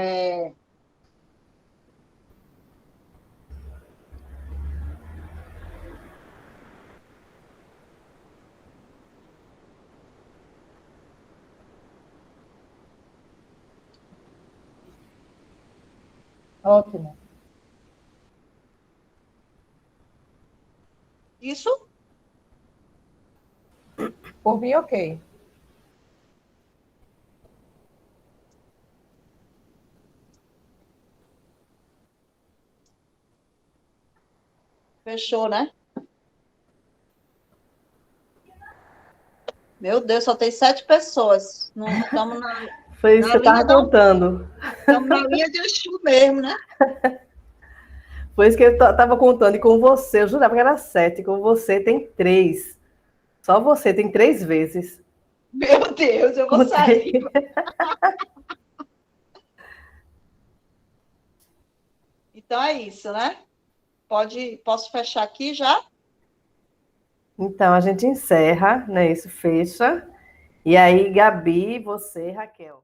Ótimo. Isso? Por mim, ok. Fechou, né? Meu Deus, só tem 7 pessoas. Não estamos Foi isso que eu estava contando. Estamos na linha de Exu mesmo, né? Foi isso que eu estava contando. E com você, eu jurava que era 7. Com você tem 3. Só você tem 3 vezes. Meu Deus, eu vou sair. Então é isso, né? Posso fechar aqui já? Então, a gente encerra, né? Isso fecha. E aí, Gabi, você, Raquel.